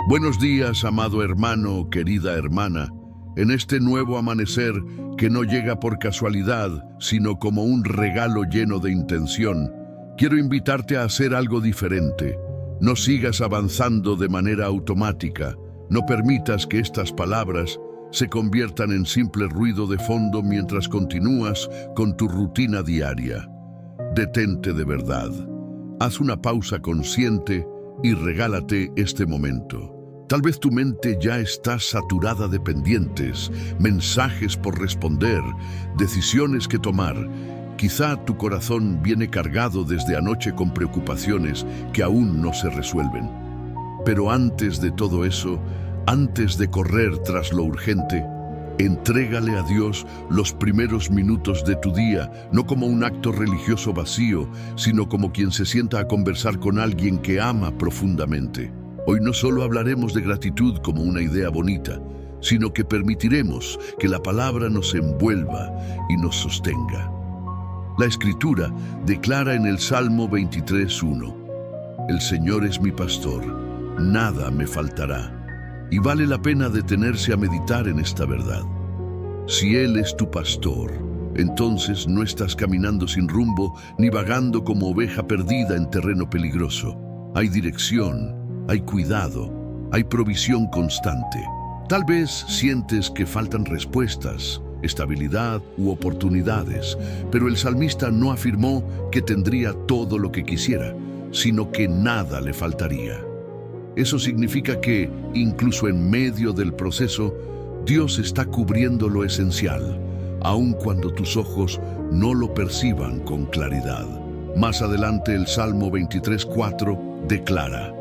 Buenos días, amado hermano, querida hermana, en este nuevo amanecer que no llega por casualidad, sino como un regalo lleno de intención. Quiero invitarte a hacer algo diferente. No sigas avanzando de manera automática. No permitas que estas palabras se conviertan en simple ruido de fondo mientras continúas con tu rutina diaria. Detente de verdad. Haz una pausa consciente y regálate este momento. Tal vez tu mente ya está saturada de pendientes, mensajes por responder, decisiones que tomar. Quizá tu corazón viene cargado desde anoche con preocupaciones que aún no se resuelven. Pero antes de todo eso, antes de correr tras lo urgente, entrégale a Dios los primeros minutos de tu día, no como un acto religioso vacío, sino como quien se sienta a conversar con alguien que ama profundamente. Hoy no solo hablaremos de gratitud como una idea bonita, sino que permitiremos que la palabra nos envuelva y nos sostenga. La Escritura declara en el Salmo 23:1: El Señor es mi pastor, nada me faltará. Y vale la pena detenerse a meditar en esta verdad. Si Él es tu pastor, entonces no estás caminando sin rumbo ni vagando como oveja perdida en terreno peligroso. Hay dirección, hay cuidado, hay provisión constante. Tal vez sientes que faltan respuestas, estabilidad u oportunidades, pero el salmista no afirmó que tendría todo lo que quisiera, sino que nada le faltaría. Eso significa que, incluso en medio del proceso, Dios está cubriendo lo esencial, aun cuando tus ojos no lo perciban con claridad. Más adelante el Salmo 23:4 declara: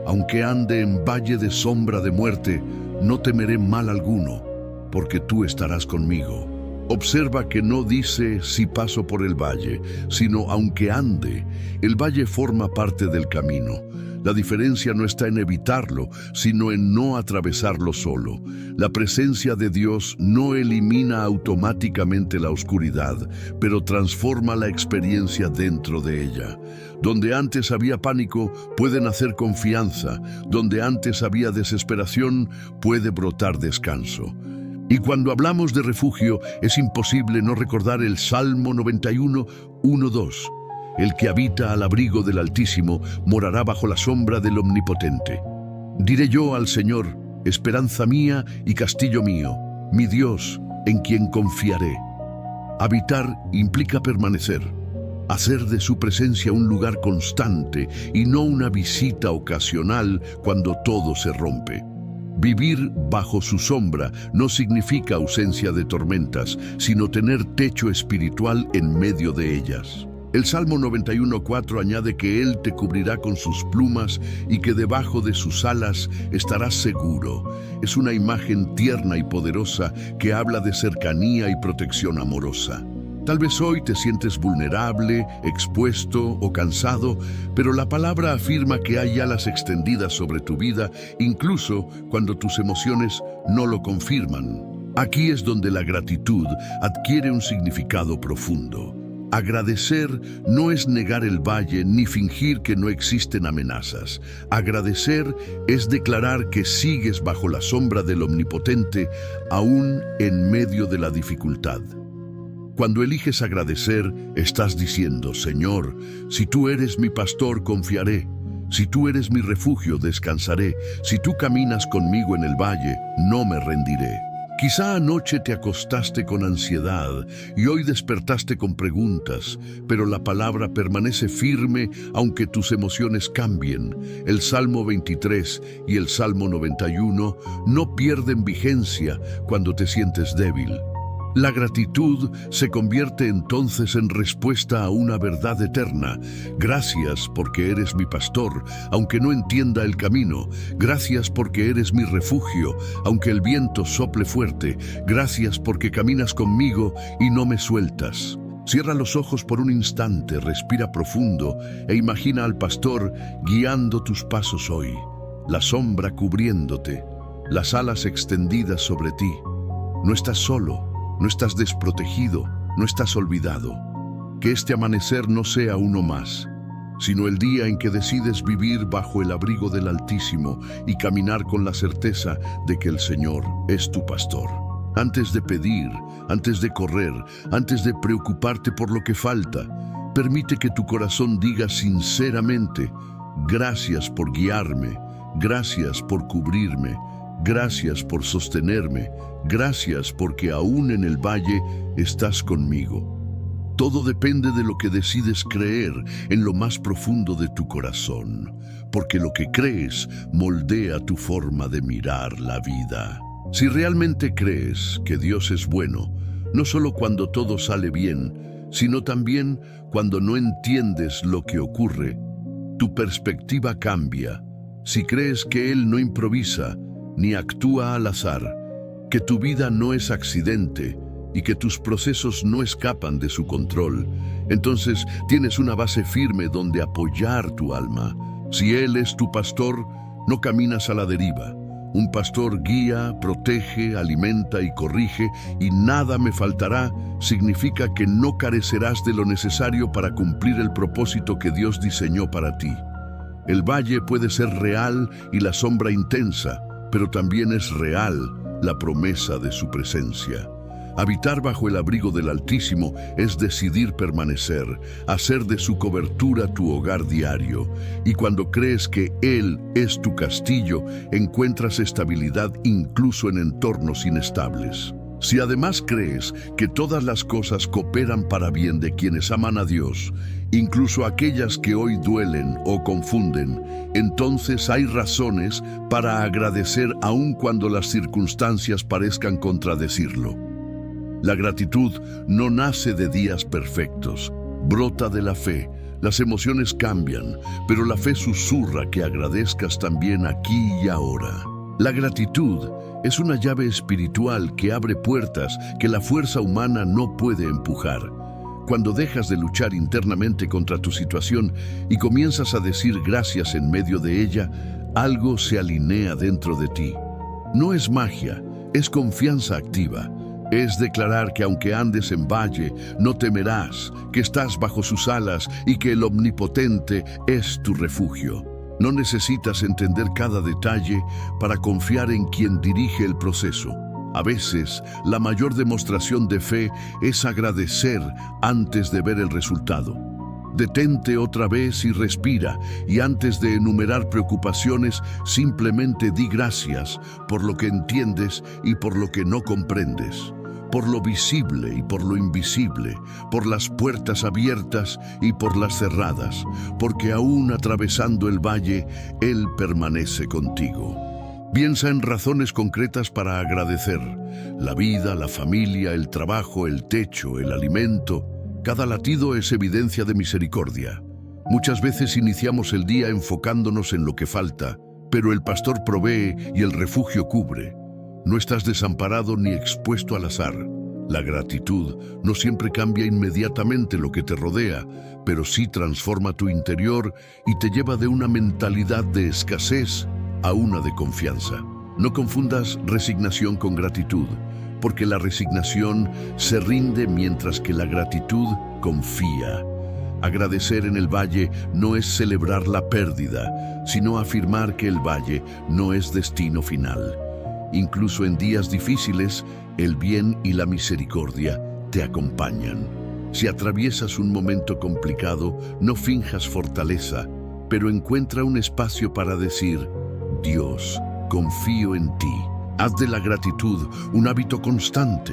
Aunque ande en valle de sombra de muerte, no temeré mal alguno, porque tú estarás conmigo. Observa que no dice si paso por el valle, sino aunque ande. El valle forma parte del camino. La diferencia no está en evitarlo, sino en no atravesarlo solo. La presencia de Dios no elimina automáticamente la oscuridad, pero transforma la experiencia dentro de ella. Donde antes había pánico, puede nacer confianza. Donde antes había desesperación, puede brotar descanso. Y cuando hablamos de refugio, es imposible no recordar el Salmo 91:1-2. El que habita al abrigo del Altísimo morará bajo la sombra del Omnipotente. Diré yo al Señor: esperanza mía y castillo mío, mi Dios, en quien confiaré. Habitar implica permanecer, hacer de su presencia un lugar constante y no una visita ocasional cuando todo se rompe. Vivir bajo su sombra no significa ausencia de tormentas, sino tener techo espiritual en medio de ellas. El Salmo 91:4 añade que Él te cubrirá con sus plumas y que debajo de sus alas estarás seguro. Es una imagen tierna y poderosa que habla de cercanía y protección amorosa. Tal vez hoy te sientes vulnerable, expuesto o cansado, pero la palabra afirma que hay alas extendidas sobre tu vida, incluso cuando tus emociones no lo confirman. Aquí es donde la gratitud adquiere un significado profundo. Agradecer no es negar el valle ni fingir que no existen amenazas. Agradecer es declarar que sigues bajo la sombra del Omnipotente, aún en medio de la dificultad. Cuando eliges agradecer, estás diciendo: Señor, si tú eres mi pastor, confiaré. Si tú eres mi refugio, descansaré. Si tú caminas conmigo en el valle, no me rendiré. Quizá anoche te acostaste con ansiedad y hoy despertaste con preguntas, pero la palabra permanece firme aunque tus emociones cambien. El Salmo 23 y el Salmo 91 no pierden vigencia cuando te sientes débil. La gratitud se convierte entonces en respuesta a una verdad eterna. Gracias porque eres mi pastor, aunque no entienda el camino. Gracias porque eres mi refugio, aunque el viento sople fuerte. Gracias porque caminas conmigo y no me sueltas. Cierra los ojos por un instante, respira profundo e imagina al pastor guiando tus pasos hoy. La sombra cubriéndote, las alas extendidas sobre ti. No estás solo. No estás desprotegido, no estás olvidado. Que este amanecer no sea uno más. sino el día en que decides vivir bajo el abrigo del Altísimo y caminar con la certeza de que el Señor es tu pastor. Antes de pedir, antes de correr, antes de preocuparte por lo que falta, permite que tu corazón diga sinceramente: gracias por guiarme, gracias por cubrirme, gracias por sostenerme, gracias porque aún en el valle estás conmigo. Todo depende de lo que decides creer en lo más profundo de tu corazón, porque lo que crees moldea tu forma de mirar la vida. Si realmente crees que Dios es bueno, no solo cuando todo sale bien, sino también cuando no entiendes lo que ocurre, tu perspectiva cambia. Si crees que Él no improvisa ni actúa al azar, que tu vida no es accidente y que tus procesos no escapan de su control, entonces tienes una base firme donde apoyar tu alma. Si Él es tu pastor, no caminas a la deriva. Un pastor guía, protege, alimenta y corrige, y nada me faltará significa que no carecerás de lo necesario para cumplir el propósito que Dios diseñó para ti. El valle puede ser real y la sombra intensa, pero también es real la promesa de su presencia. Habitar bajo el abrigo del Altísimo es decidir permanecer, hacer de su cobertura tu hogar diario. Y cuando crees que Él es tu castillo, encuentras estabilidad incluso en entornos inestables. Si además crees que todas las cosas cooperan para bien de quienes aman a Dios, incluso aquellas que hoy duelen o confunden, entonces hay razones para agradecer aun cuando las circunstancias parezcan contradecirlo. La gratitud no nace de días perfectos, brota de la fe. Las emociones cambian, pero la fe susurra que agradezcas también aquí y ahora. La gratitud es una llave espiritual que abre puertas que la fuerza humana no puede empujar. Cuando dejas de luchar internamente contra tu situación y comienzas a decir gracias en medio de ella, algo se alinea dentro de ti. No es magia, es confianza activa. Es declarar que aunque andes en valle, no temerás, que estás bajo sus alas y que el Omnipotente es tu refugio. No necesitas entender cada detalle para confiar en quien dirige el proceso. A veces, la mayor demostración de fe es agradecer antes de ver el resultado. Detente otra vez y respira, y antes de enumerar preocupaciones, simplemente di gracias por lo que entiendes y por lo que no comprendes, por lo visible y por lo invisible, por las puertas abiertas y por las cerradas, porque aún atravesando el valle, Él permanece contigo. Piensa en razones concretas para agradecer: la vida, la familia, el trabajo, el techo, el alimento. Cada latido es evidencia de misericordia. Muchas veces iniciamos el día enfocándonos en lo que falta, pero el pastor provee y el refugio cubre. No estás desamparado ni expuesto al azar. La gratitud no siempre cambia inmediatamente lo que te rodea, pero sí transforma tu interior y te lleva de una mentalidad de escasez a una de confianza. No confundas resignación con gratitud, porque la resignación se rinde mientras que la gratitud confía. Agradecer en el valle no es celebrar la pérdida, sino afirmar que el valle no es destino final. Incluso en días difíciles, el bien y la misericordia te acompañan. Si atraviesas un momento complicado, no finjas fortaleza, pero encuentra un espacio para decir: Dios, confío en ti. Haz de la gratitud un hábito constante,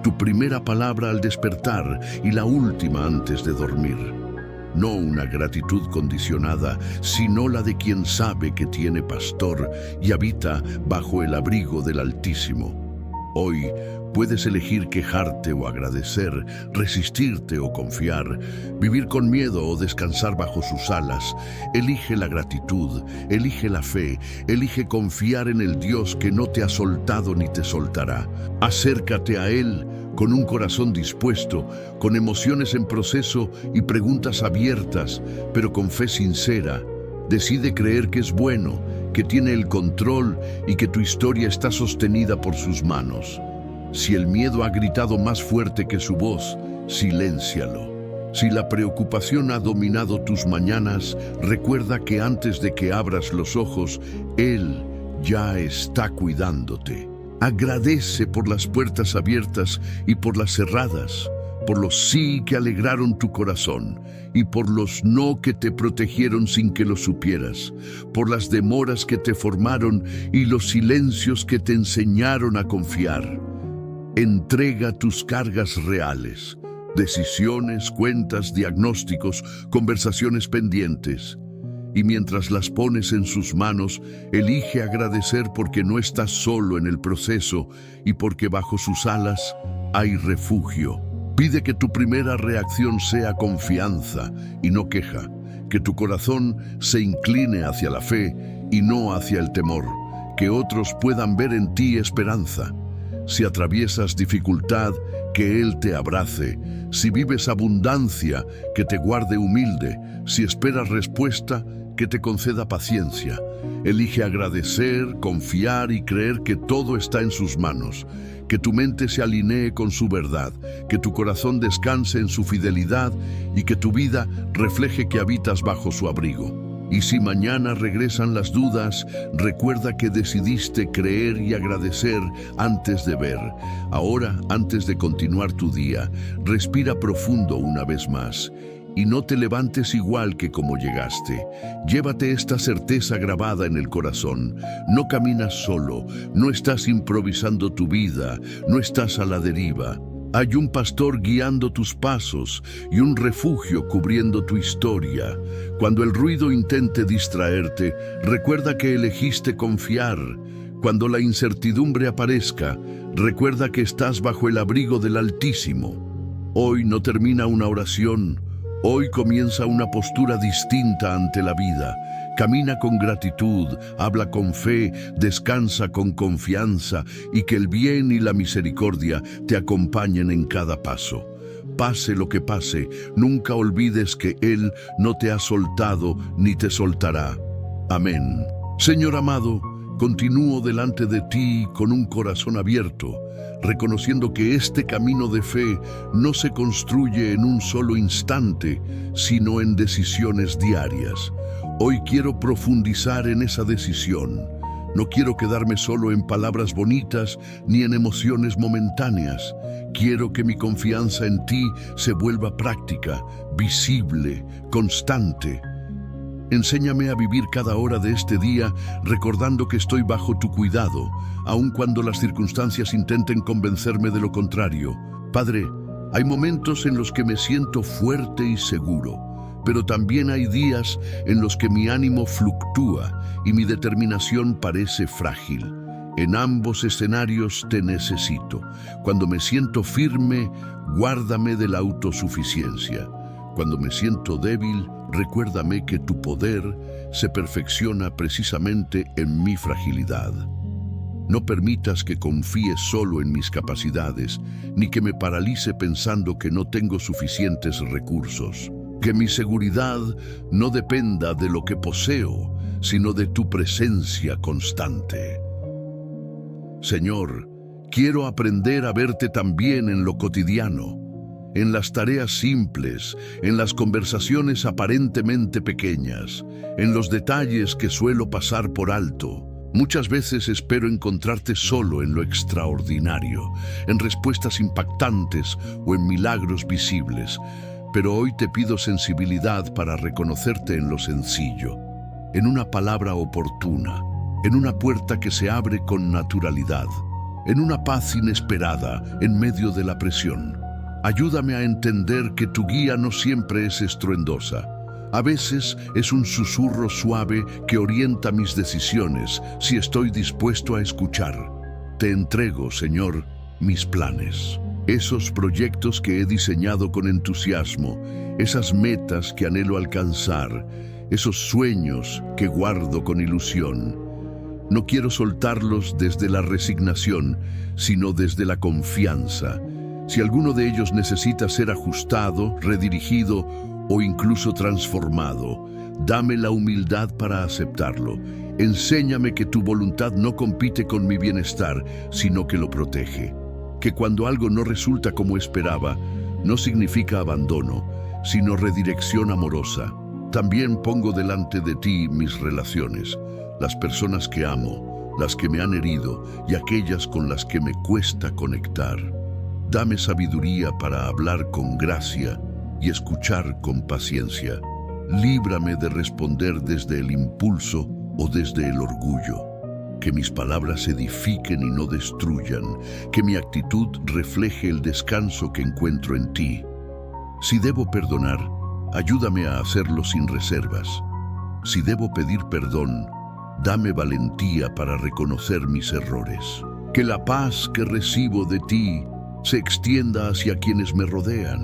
tu primera palabra al despertar y la última antes de dormir. No una gratitud condicionada, sino la de quien sabe que tiene pastor y habita bajo el abrigo del Altísimo. Hoy puedes elegir quejarte o agradecer, resistirte o confiar, vivir con miedo o descansar bajo sus alas. Elige la gratitud, elige la fe, elige confiar en el Dios que no te ha soltado ni te soltará. Acércate a Él con un corazón dispuesto, con emociones en proceso y preguntas abiertas, pero con fe sincera. Decide creer que es bueno, que tiene el control y que tu historia está sostenida por sus manos. Si el miedo ha gritado más fuerte que su voz, siléncialo. Si la preocupación ha dominado tus mañanas, recuerda que antes de que abras los ojos, Él ya está cuidándote. Agradece por las puertas abiertas y por las cerradas, por los sí que alegraron tu corazón y por los no que te protegieron sin que lo supieras, por las demoras que te formaron y los silencios que te enseñaron a confiar. Entrega tus cargas reales, decisiones, cuentas, diagnósticos, conversaciones pendientes. Y mientras las pones en sus manos, elige agradecer porque no estás solo en el proceso y porque bajo sus alas hay refugio. Pide que tu primera reacción sea confianza y no queja, que tu corazón se incline hacia la fe y no hacia el temor, que otros puedan ver en ti esperanza. Si atraviesas dificultad, que Él te abrace. Si vives abundancia, que te guarde humilde. Si esperas respuesta, que te conceda paciencia. Elige agradecer, confiar y creer que todo está en sus manos. Que tu mente se alinee con su verdad, que tu corazón descanse en su fidelidad y que tu vida refleje que habitas bajo su abrigo. Y si mañana regresan las dudas, recuerda que decidiste creer y agradecer antes de ver. Ahora, antes de continuar tu día, respira profundo una vez más. Y no te levantes igual que como llegaste. Llévate esta certeza grabada en el corazón. No caminas solo, no estás improvisando tu vida, no estás a la deriva. Hay un pastor guiando tus pasos y un refugio cubriendo tu historia. Cuando el ruido intente distraerte, recuerda que elegiste confiar. Cuando la incertidumbre aparezca, recuerda que estás bajo el abrigo del Altísimo. Hoy no termina una oración. Hoy comienza una postura distinta ante la vida. Camina con gratitud, habla con fe, descansa con confianza y que el bien y la misericordia te acompañen en cada paso. Pase lo que pase, nunca olvides que Él no te ha soltado ni te soltará. Amén. Señor amado, continúo delante de ti con un corazón abierto, reconociendo que este camino de fe no se construye en un solo instante, sino en decisiones diarias. Hoy quiero profundizar en esa decisión. No quiero quedarme solo en palabras bonitas ni en emociones momentáneas. Quiero que mi confianza en ti se vuelva práctica, visible, constante. Enséñame a vivir cada hora de este día recordando que estoy bajo tu cuidado, aun cuando las circunstancias intenten convencerme de lo contrario. Padre, hay momentos en los que me siento fuerte y seguro, pero también hay días en los que mi ánimo fluctúa y mi determinación parece frágil. En ambos escenarios te necesito. Cuando me siento firme, guárdame de la autosuficiencia. Cuando me siento débil, recuérdame que tu poder se perfecciona precisamente en mi fragilidad. No permitas que confíe solo en mis capacidades, ni que me paralice pensando que no tengo suficientes recursos. Que mi seguridad no dependa de lo que poseo, sino de tu presencia constante. Señor, quiero aprender a verte también en lo cotidiano, en las tareas simples, en las conversaciones aparentemente pequeñas, en los detalles que suelo pasar por alto. Muchas veces espero encontrarte solo en lo extraordinario, en respuestas impactantes o en milagros visibles, pero hoy te pido sensibilidad para reconocerte en lo sencillo, en una palabra oportuna, en una puerta que se abre con naturalidad, en una paz inesperada en medio de la presión. Ayúdame a entender que tu guía no siempre es estruendosa. A veces es un susurro suave que orienta mis decisiones si estoy dispuesto a escuchar. Te entrego, Señor, mis planes. Esos proyectos que he diseñado con entusiasmo, esas metas que anhelo alcanzar, esos sueños que guardo con ilusión. No quiero soltarlos desde la resignación, sino desde la confianza. Si alguno de ellos necesita ser ajustado, redirigido o incluso transformado, dame la humildad para aceptarlo. Enséñame que tu voluntad no compite con mi bienestar, sino que lo protege. Que cuando algo no resulta como esperaba, no significa abandono, sino redirección amorosa. También pongo delante de ti mis relaciones, las personas que amo, las que me han herido y aquellas con las que me cuesta conectar. Dame sabiduría para hablar con gracia y escuchar con paciencia. Líbrame de responder desde el impulso o desde el orgullo. Que mis palabras edifiquen y no destruyan, que mi actitud refleje el descanso que encuentro en ti. Si debo perdonar, ayúdame a hacerlo sin reservas. Si debo pedir perdón, dame valentía para reconocer mis errores. Que la paz que recibo de ti se extienda hacia quienes me rodean.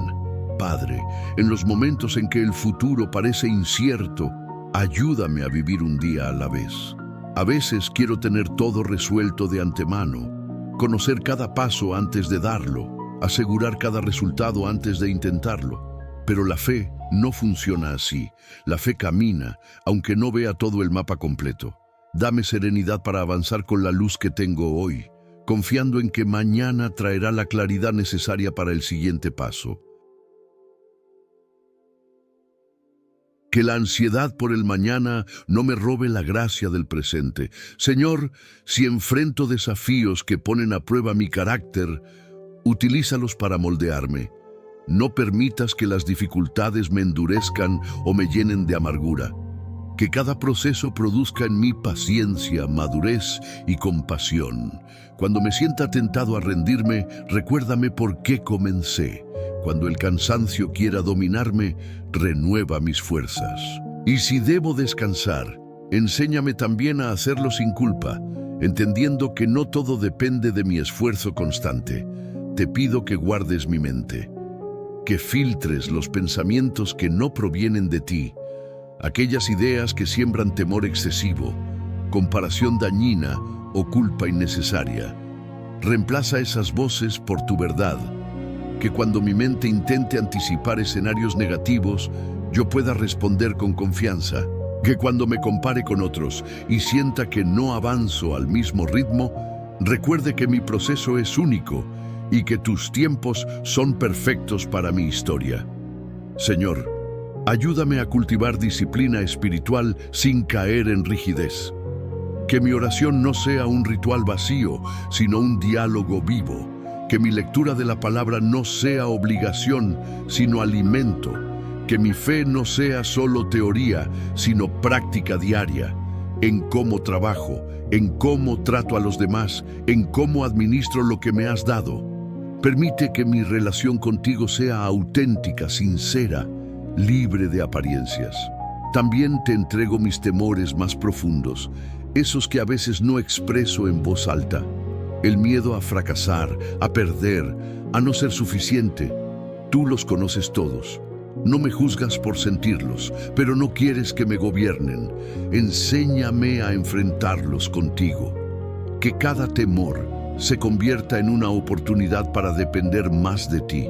Padre, en los momentos en que el futuro parece incierto, ayúdame a vivir un día a la vez. A veces quiero tener todo resuelto de antemano, conocer cada paso antes de darlo, asegurar cada resultado antes de intentarlo. Pero la fe no funciona así. La fe camina, aunque no vea todo el mapa completo. Dame serenidad para avanzar con la luz que tengo hoy, confiando en que mañana traerá la claridad necesaria para el siguiente paso. Que la ansiedad por el mañana no me robe la gracia del presente. Señor, si enfrento desafíos que ponen a prueba mi carácter, utilízalos para moldearme. No permitas que las dificultades me endurezcan o me llenen de amargura. Que cada proceso produzca en mí paciencia, madurez y compasión. Cuando me sienta tentado a rendirme, recuérdame por qué comencé. Cuando el cansancio quiera dominarme, renueva mis fuerzas. Y si debo descansar, enséñame también a hacerlo sin culpa, entendiendo que no todo depende de mi esfuerzo constante. Te pido que guardes mi mente, que filtres los pensamientos que no provienen de ti, aquellas ideas que siembran temor excesivo, comparación dañina o culpa innecesaria. Reemplaza esas voces por tu verdad. Que cuando mi mente intente anticipar escenarios negativos, yo pueda responder con confianza. Que cuando me compare con otros y sienta que no avanzo al mismo ritmo, recuerde que mi proceso es único y que tus tiempos son perfectos para mi historia. Señor, ayúdame a cultivar disciplina espiritual sin caer en rigidez. Que mi oración no sea un ritual vacío, sino un diálogo vivo. Que mi lectura de la palabra no sea obligación, sino alimento. Que mi fe no sea solo teoría, sino práctica diaria. En cómo trabajo, en cómo trato a los demás, en cómo administro lo que me has dado. Permite que mi relación contigo sea auténtica, sincera, libre de apariencias. También te entrego mis temores más profundos, esos que a veces no expreso en voz alta. El miedo a fracasar, a perder, a no ser suficiente. Tú los conoces todos. No me juzgas por sentirlos, pero no quieres que me gobiernen. Enséñame a enfrentarlos contigo. Que cada temor se convierta en una oportunidad para depender más de ti.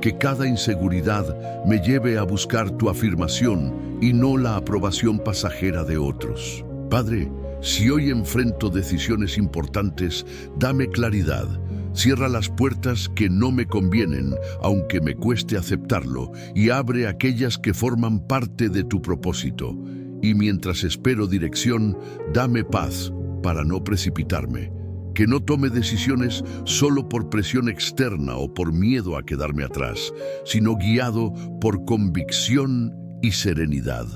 Que cada inseguridad me lleve a buscar tu afirmación y no la aprobación pasajera de otros. Padre, si hoy enfrento decisiones importantes, dame claridad. Cierra las puertas que no me convienen, aunque me cueste aceptarlo, y abre aquellas que forman parte de tu propósito. Y mientras espero dirección, dame paz para no precipitarme. Que no tome decisiones solo por presión externa o por miedo a quedarme atrás, sino guiado por convicción y serenidad.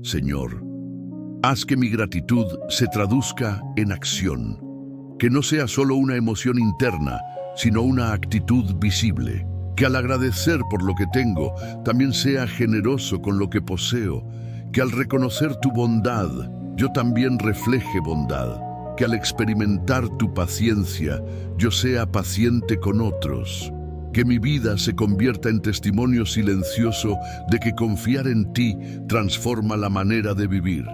Señor, haz que mi gratitud se traduzca en acción, que no sea solo una emoción interna, sino una actitud visible, que al agradecer por lo que tengo, también sea generoso con lo que poseo, que al reconocer tu bondad, yo también refleje bondad, que al experimentar tu paciencia, yo sea paciente con otros, que mi vida se convierta en testimonio silencioso de que confiar en ti transforma la manera de vivir.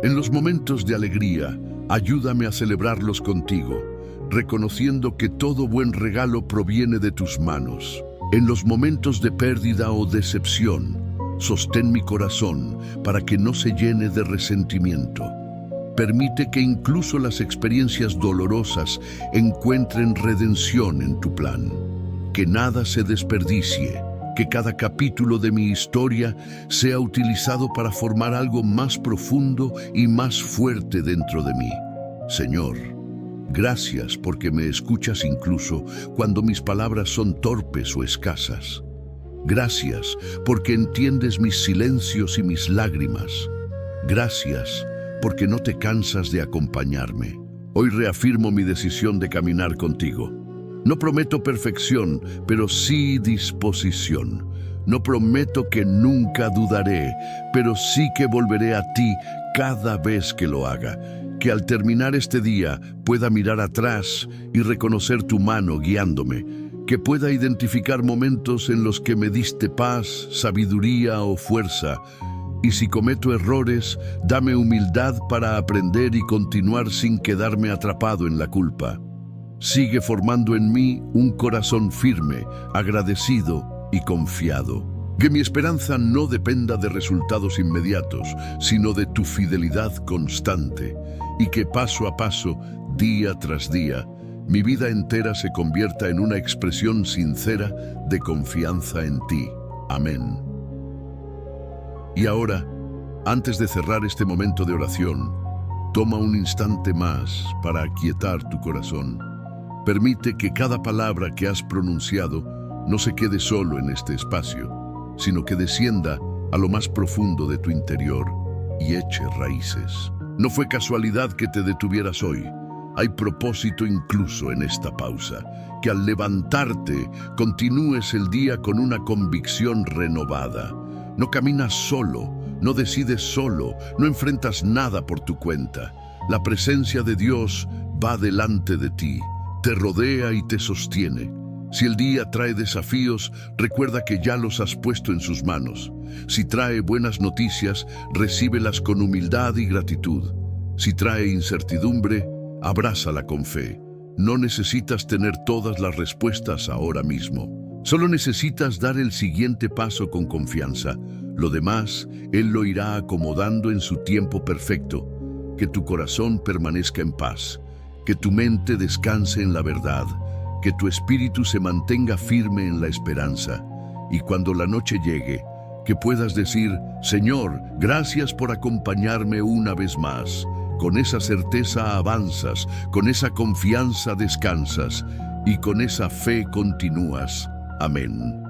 En los momentos de alegría, ayúdame a celebrarlos contigo, reconociendo que todo buen regalo proviene de tus manos. En los momentos de pérdida o decepción, sostén mi corazón para que no se llene de resentimiento. Permite que incluso las experiencias dolorosas encuentren redención en tu plan. Que nada se desperdicie, que cada capítulo de mi historia sea utilizado para formar algo más profundo y más fuerte dentro de mí. Señor, gracias porque me escuchas incluso cuando mis palabras son torpes o escasas. Gracias porque entiendes mis silencios y mis lágrimas. Gracias porque no te cansas de acompañarme. Hoy reafirmo mi decisión de caminar contigo. No prometo perfección, pero sí disposición. No prometo que nunca dudaré, pero sí que volveré a ti cada vez que lo haga. Que al terminar este día pueda mirar atrás y reconocer tu mano guiándome. Que pueda identificar momentos en los que me diste paz, sabiduría o fuerza. Y si cometo errores, dame humildad para aprender y continuar sin quedarme atrapado en la culpa. Sigue formando en mí un corazón firme, agradecido y confiado. Que mi esperanza no dependa de resultados inmediatos, sino de tu fidelidad constante. Y que paso a paso, día tras día, mi vida entera se convierta en una expresión sincera de confianza en ti. Amén. Y ahora, antes de cerrar este momento de oración, toma un instante más para aquietar tu corazón. Permite que cada palabra que has pronunciado no se quede solo en este espacio, sino que descienda a lo más profundo de tu interior y eche raíces. No fue casualidad que te detuvieras hoy. Hay propósito incluso en esta pausa, que al levantarte continúes el día con una convicción renovada. No caminas solo, no decides solo, no enfrentas nada por tu cuenta. La presencia de Dios va delante de ti, te rodea y te sostiene. Si el día trae desafíos, recuerda que ya los has puesto en sus manos. Si trae buenas noticias, recíbelas con humildad y gratitud. Si trae incertidumbre, abrázala con fe. No necesitas tener todas las respuestas ahora mismo. Solo necesitas dar el siguiente paso con confianza. Lo demás, Él lo irá acomodando en su tiempo perfecto. Que tu corazón permanezca en paz. Que tu mente descanse en la verdad. Que tu espíritu se mantenga firme en la esperanza. Y cuando la noche llegue, que puedas decir, Señor, gracias por acompañarme una vez más. Con esa certeza avanzas, con esa confianza descansas y con esa fe continúas. Amén.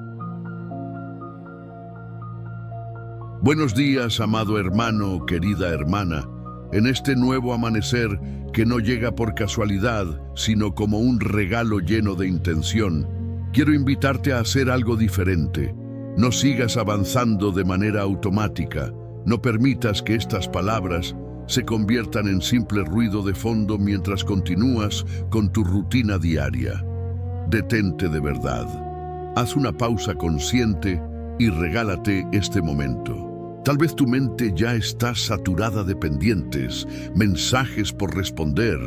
Buenos días, amado hermano, querida hermana. En este nuevo amanecer que no llega por casualidad, sino como un regalo lleno de intención, quiero invitarte a hacer algo diferente. No sigas avanzando de manera automática. No permitas que estas palabras se conviertan en simple ruido de fondo mientras continúas con tu rutina diaria. Detente de verdad. Haz una pausa consciente y regálate este momento. Tal vez tu mente ya está saturada de pendientes, mensajes por responder,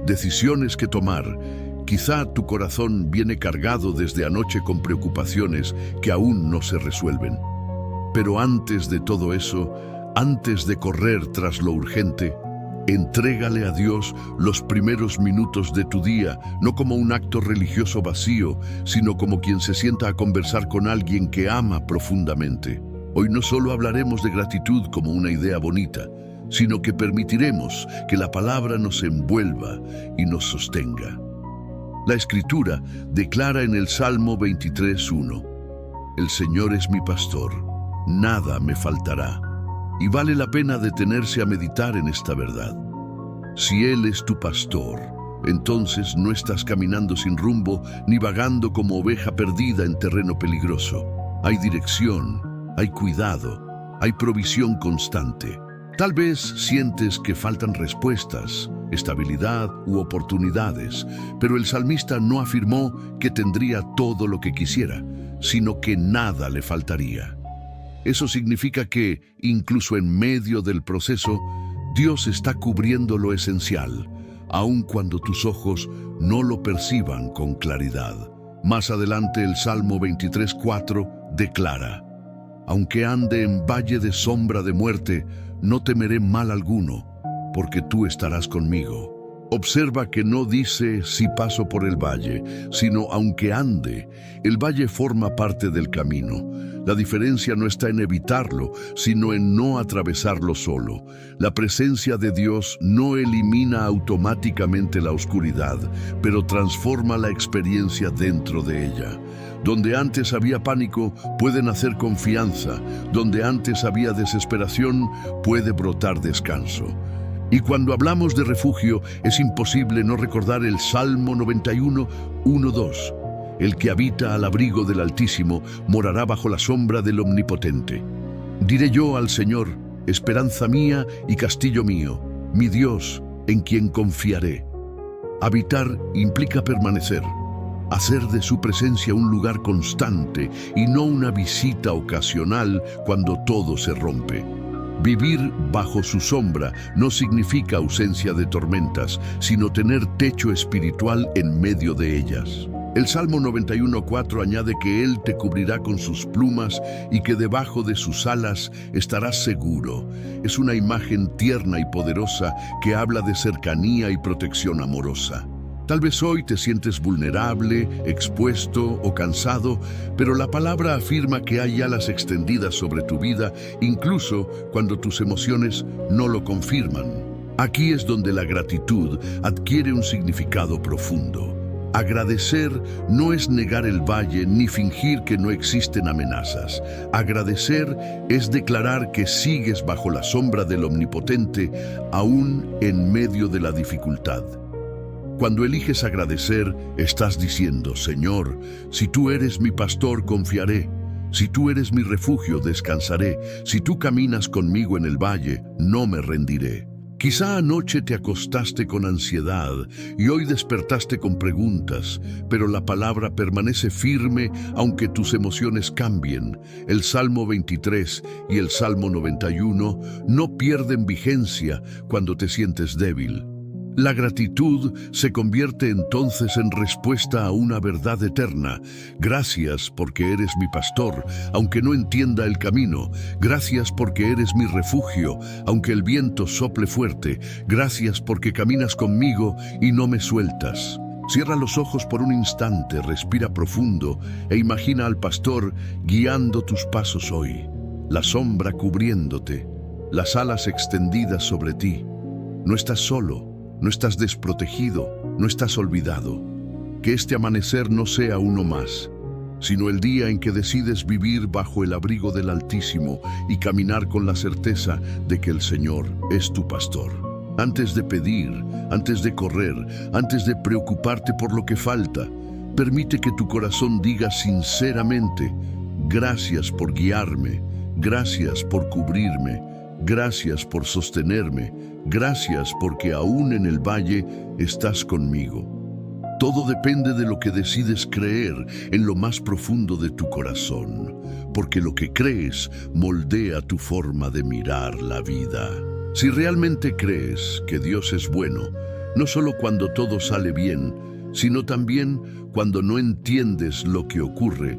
decisiones que tomar. Quizá tu corazón viene cargado desde anoche con preocupaciones que aún no se resuelven. Pero antes de todo eso, antes de correr tras lo urgente, entrégale a Dios los primeros minutos de tu día, no como un acto religioso vacío, sino como quien se sienta a conversar con alguien que ama profundamente. Hoy no solo hablaremos de gratitud como una idea bonita, sino que permitiremos que la palabra nos envuelva y nos sostenga. La Escritura declara en el Salmo 23:1, El Señor es mi pastor, nada me faltará. Y vale la pena detenerse a meditar en esta verdad. Si Él es tu pastor, entonces no estás caminando sin rumbo ni vagando como oveja perdida en terreno peligroso. Hay dirección, hay cuidado, hay provisión constante. Tal vez sientes que faltan respuestas, estabilidad u oportunidades, pero el salmista no afirmó que tendría todo lo que quisiera, sino que nada le faltaría. Eso significa que, incluso en medio del proceso, Dios está cubriendo lo esencial, aun cuando tus ojos no lo perciban con claridad. Más adelante el Salmo 23:4 declara, Aunque ande en valle de sombra de muerte, no temeré mal alguno, porque tú estarás conmigo. Observa que no dice si paso por el valle, sino aunque ande. El valle forma parte del camino. La diferencia no está en evitarlo, sino en no atravesarlo solo. La presencia de Dios no elimina automáticamente la oscuridad, pero transforma la experiencia dentro de ella. Donde antes había pánico, puede nacer confianza. Donde antes había desesperación, puede brotar descanso. Y cuando hablamos de refugio, es imposible no recordar el Salmo 91, 1-2. El que habita al abrigo del Altísimo morará bajo la sombra del Omnipotente. Diré yo al Señor, esperanza mía y castillo mío, mi Dios, en quien confiaré. Habitar implica permanecer, hacer de su presencia un lugar constante y no una visita ocasional cuando todo se rompe. Vivir bajo su sombra no significa ausencia de tormentas, sino tener techo espiritual en medio de ellas. El Salmo 91:4 añade que Él te cubrirá con sus plumas y que debajo de sus alas estarás seguro. Es una imagen tierna y poderosa que habla de cercanía y protección amorosa. Tal vez hoy te sientes vulnerable, expuesto o cansado, pero la palabra afirma que hay alas extendidas sobre tu vida, incluso cuando tus emociones no lo confirman. Aquí es donde la gratitud adquiere un significado profundo. Agradecer no es negar el valle ni fingir que no existen amenazas. Agradecer es declarar que sigues bajo la sombra del Omnipotente, aún en medio de la dificultad. Cuando eliges agradecer, estás diciendo, Señor, si tú eres mi pastor, confiaré. Si tú eres mi refugio, descansaré. Si tú caminas conmigo en el valle, no me rendiré. Quizá anoche te acostaste con ansiedad y hoy despertaste con preguntas, pero la palabra permanece firme aunque tus emociones cambien. El Salmo 23 y el Salmo 91 no pierden vigencia cuando te sientes débil. La gratitud se convierte entonces en respuesta a una verdad eterna. Gracias porque eres mi pastor, aunque no entienda el camino. Gracias porque eres mi refugio, aunque el viento sople fuerte. Gracias porque caminas conmigo y no me sueltas. Cierra los ojos por un instante, respira profundo e imagina al pastor guiando tus pasos hoy. La sombra cubriéndote, las alas extendidas sobre ti. No estás solo. No estás desprotegido, no estás olvidado. Que este amanecer no sea uno más, sino el día en que decides vivir bajo el abrigo del Altísimo y caminar con la certeza de que el Señor es tu pastor. Antes de pedir, antes de correr, antes de preocuparte por lo que falta, permite que tu corazón diga sinceramente, gracias por guiarme, gracias por cubrirme, gracias por sostenerme, gracias porque aún en el valle estás conmigo. Todo depende de lo que decides creer en lo más profundo de tu corazón, porque lo que crees moldea tu forma de mirar la vida. Si realmente crees que Dios es bueno, no solo cuando todo sale bien, sino también cuando no entiendes lo que ocurre,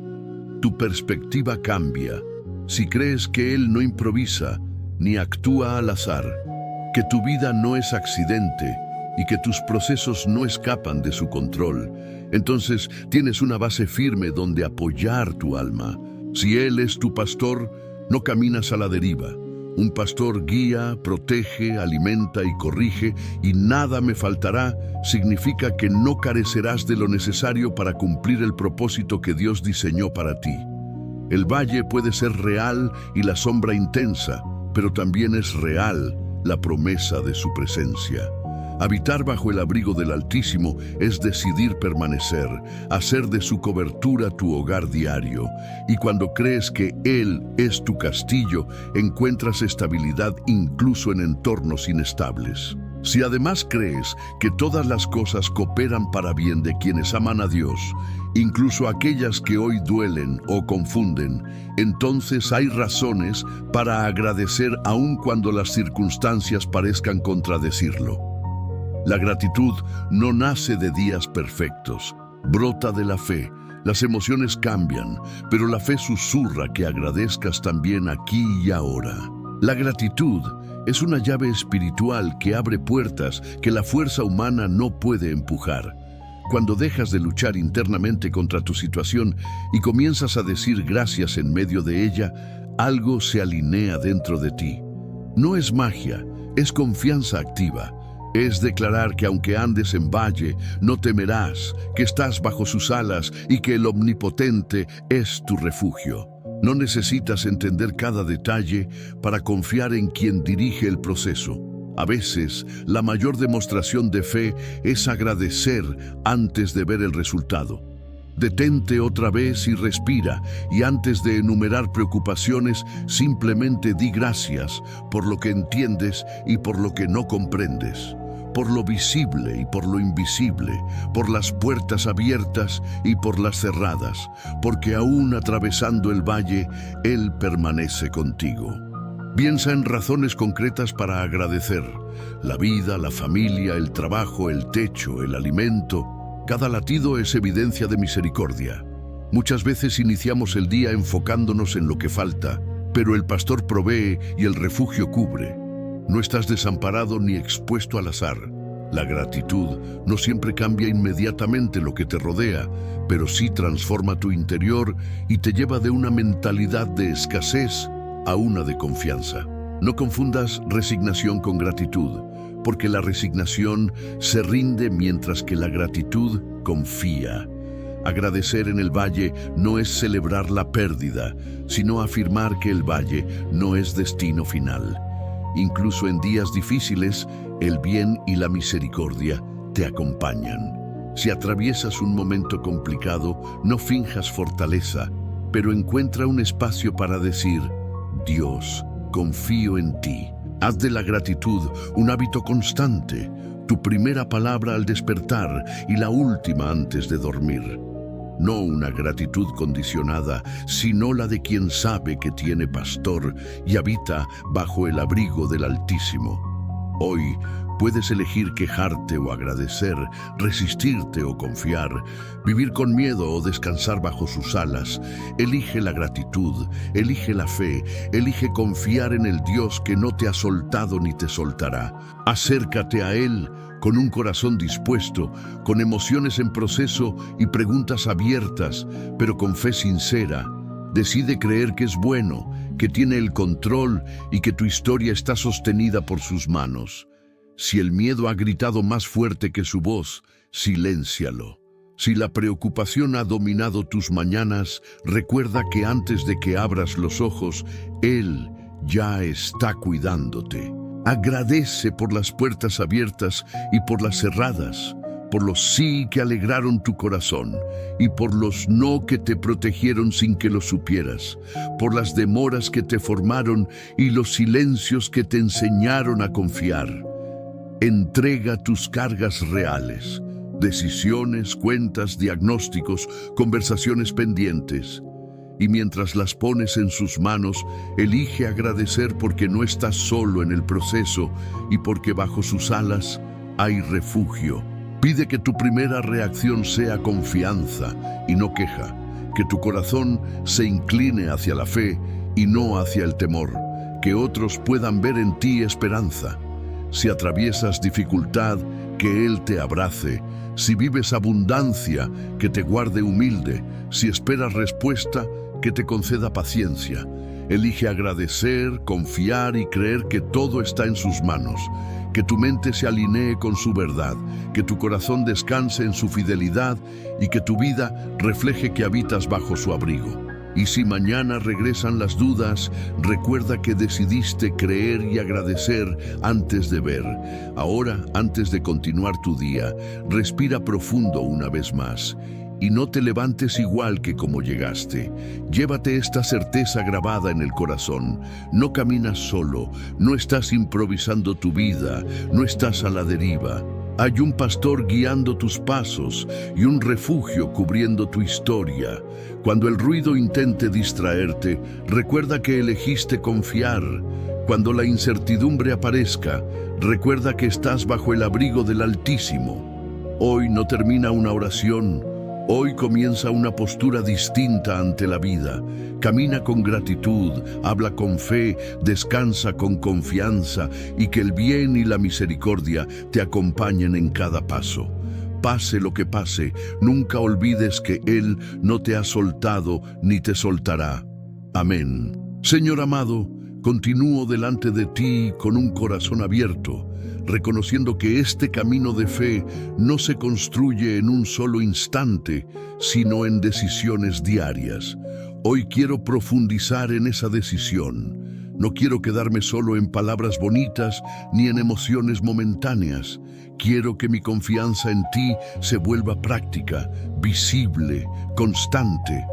tu perspectiva cambia. Si crees que Él no improvisa, ni actúa al azar, que tu vida no es accidente y que tus procesos no escapan de su control, entonces tienes una base firme donde apoyar tu alma. Si Él es tu pastor, no caminas a la deriva. Un pastor guía, protege, alimenta y corrige, y nada me faltará, significa que no carecerás de lo necesario para cumplir el propósito que Dios diseñó para ti. El valle puede ser real y la sombra intensa, pero también es real la promesa de su presencia. Habitar bajo el abrigo del Altísimo es decidir permanecer, hacer de su cobertura tu hogar diario. Y cuando crees que Él es tu castillo, encuentras estabilidad incluso en entornos inestables. Si además crees que todas las cosas cooperan para bien de quienes aman a Dios, incluso aquellas que hoy duelen o confunden, entonces hay razones para agradecer aun cuando las circunstancias parezcan contradecirlo. La gratitud no nace de días perfectos, brota de la fe. Las emociones cambian, pero la fe susurra que agradezcas también aquí y ahora. La gratitud es una llave espiritual que abre puertas que la fuerza humana no puede empujar. Cuando dejas de luchar internamente contra tu situación y comienzas a decir gracias en medio de ella, algo se alinea dentro de ti. No es magia, es confianza activa. Es declarar que aunque andes en valle, no temerás, que estás bajo sus alas y que el Omnipotente es tu refugio. No necesitas entender cada detalle para confiar en quien dirige el proceso. A veces, la mayor demostración de fe es agradecer antes de ver el resultado. Detente otra vez y respira, y antes de enumerar preocupaciones, simplemente di gracias por lo que entiendes y por lo que no comprendes, por lo visible y por lo invisible, por las puertas abiertas y por las cerradas, porque aún atravesando el valle, Él permanece contigo. Piensa en razones concretas para agradecer: la vida, la familia, el trabajo, el techo, el alimento. Cada latido es evidencia de misericordia. Muchas veces iniciamos el día enfocándonos en lo que falta, pero el pastor provee y el refugio cubre. No estás desamparado ni expuesto al azar. La gratitud no siempre cambia inmediatamente lo que te rodea, pero sí transforma tu interior y te lleva de una mentalidad de escasez a una de confianza. No confundas resignación con gratitud, porque la resignación se rinde mientras que la gratitud confía. Agradecer en el valle no es celebrar la pérdida, sino afirmar que el valle no es destino final. Incluso en días difíciles, el bien y la misericordia te acompañan. Si atraviesas un momento complicado, no finjas fortaleza, pero encuentra un espacio para decir: Dios, confío en ti. Haz de la gratitud un hábito constante, tu primera palabra al despertar y la última antes de dormir. No una gratitud condicionada, sino la de quien sabe que tiene pastor y habita bajo el abrigo del Altísimo. Hoy puedes elegir quejarte o agradecer, resistirte o confiar, vivir con miedo o descansar bajo sus alas. Elige la gratitud, elige la fe, elige confiar en el Dios que no te ha soltado ni te soltará. Acércate a Él con un corazón dispuesto, con emociones en proceso y preguntas abiertas, pero con fe sincera. Decide creer que es bueno, que tiene el control y que tu historia está sostenida por sus manos. Si el miedo ha gritado más fuerte que su voz, siléncialo. Si la preocupación ha dominado tus mañanas, recuerda que antes de que abras los ojos, Él ya está cuidándote. Agradece por las puertas abiertas y por las cerradas, por los sí que alegraron tu corazón y por los no que te protegieron sin que lo supieras, por las demoras que te formaron y los silencios que te enseñaron a confiar. Entrega tus cargas reales, decisiones, cuentas, diagnósticos, conversaciones pendientes. Y mientras las pones en sus manos, elige agradecer porque no estás solo en el proceso y porque bajo sus alas hay refugio. Pide que tu primera reacción sea confianza y no queja, que tu corazón se incline hacia la fe y no hacia el temor, que otros puedan ver en ti esperanza. Si atraviesas dificultad, que Él te abrace. Si vives abundancia, que te guarde humilde. Si esperas respuesta, que te conceda paciencia. Elige agradecer, confiar y creer que todo está en sus manos. Que tu mente se alinee con su verdad, que tu corazón descanse en su fidelidad y que tu vida refleje que habitas bajo su abrigo. Y si mañana regresan las dudas, recuerda que decidiste creer y agradecer antes de ver. Ahora, antes de continuar tu día, respira profundo una vez más. Y no te levantes igual que como llegaste. Llévate esta certeza grabada en el corazón. No caminas solo, no estás improvisando tu vida, no estás a la deriva. Hay un pastor guiando tus pasos y un refugio cubriendo tu historia. Cuando el ruido intente distraerte, recuerda que elegiste confiar. Cuando la incertidumbre aparezca, recuerda que estás bajo el abrigo del Altísimo. Hoy no termina una oración, Hoy comienza una postura distinta ante la vida. Camina con gratitud, habla con fe, descansa con confianza y que el bien y la misericordia te acompañen en cada paso. Pase lo que pase, nunca olvides que Él no te ha soltado ni te soltará. Amén. Señor amado, continúo delante de ti con un corazón abierto, reconociendo que este camino de fe no se construye en un solo instante, sino en decisiones diarias. Hoy quiero profundizar en esa decisión. No quiero quedarme solo en palabras bonitas ni en emociones momentáneas. Quiero que mi confianza en ti se vuelva práctica, visible, constante.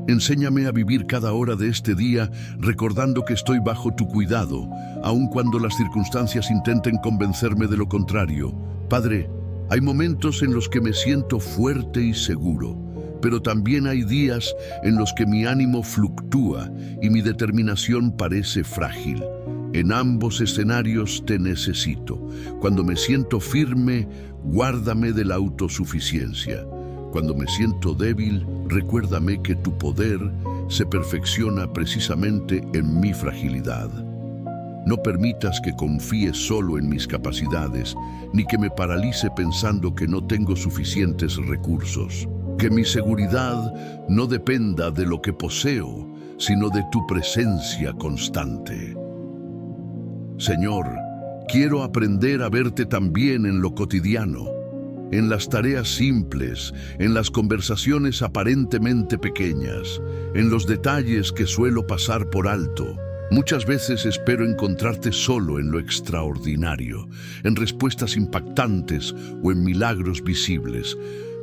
Enséñame a vivir cada hora de este día recordando que estoy bajo tu cuidado, aun cuando las circunstancias intenten convencerme de lo contrario. Padre, hay momentos en los que me siento fuerte y seguro, pero también hay días en los que mi ánimo fluctúa y mi determinación parece frágil. En ambos escenarios te necesito. Cuando me siento firme, guárdame de la autosuficiencia. Cuando me siento débil, recuérdame que tu poder se perfecciona precisamente en mi fragilidad. No permitas que confíe solo en mis capacidades, ni que me paralice pensando que no tengo suficientes recursos. Que mi seguridad no dependa de lo que poseo, sino de tu presencia constante. Señor, quiero aprender a verte también en lo cotidiano, en las tareas simples, en las conversaciones aparentemente pequeñas, en los detalles que suelo pasar por alto. Muchas veces espero encontrarte solo en lo extraordinario, en respuestas impactantes o en milagros visibles,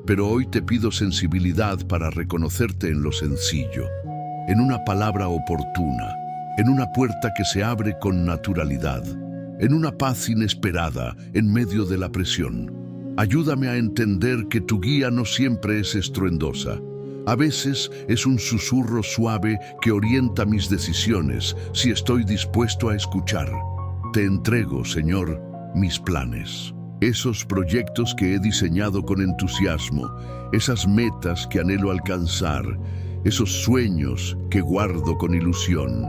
pero hoy te pido sensibilidad para reconocerte en lo sencillo, en una palabra oportuna, en una puerta que se abre con naturalidad, en una paz inesperada en medio de la presión. Ayúdame a entender que tu guía no siempre es estruendosa. A veces es un susurro suave que orienta mis decisiones si estoy dispuesto a escuchar. Te entrego, Señor, mis planes. Esos proyectos que he diseñado con entusiasmo, esas metas que anhelo alcanzar, esos sueños que guardo con ilusión.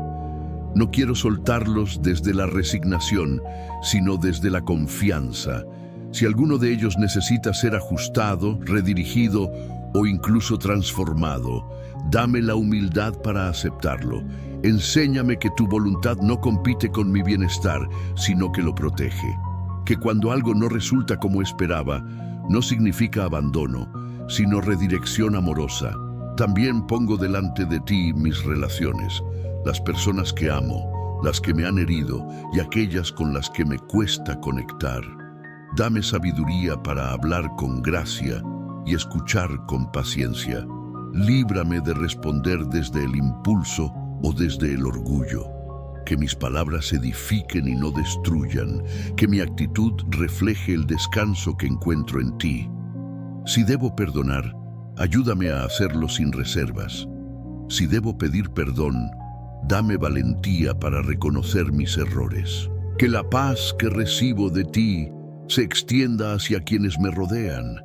No quiero soltarlos desde la resignación, sino desde la confianza. Si alguno de ellos necesita ser ajustado, redirigido o incluso transformado, dame la humildad para aceptarlo. Enséñame que tu voluntad no compite con mi bienestar, sino que lo protege. Que cuando algo no resulta como esperaba, no significa abandono, sino redirección amorosa. También pongo delante de ti mis relaciones, las personas que amo, las que me han herido y aquellas con las que me cuesta conectar. Dame sabiduría para hablar con gracia y escuchar con paciencia. Líbrame de responder desde el impulso o desde el orgullo. Que mis palabras edifiquen y no destruyan, que mi actitud refleje el descanso que encuentro en ti. Si debo perdonar, ayúdame a hacerlo sin reservas. Si debo pedir perdón, dame valentía para reconocer mis errores. Que la paz que recibo de ti se extienda hacia quienes me rodean.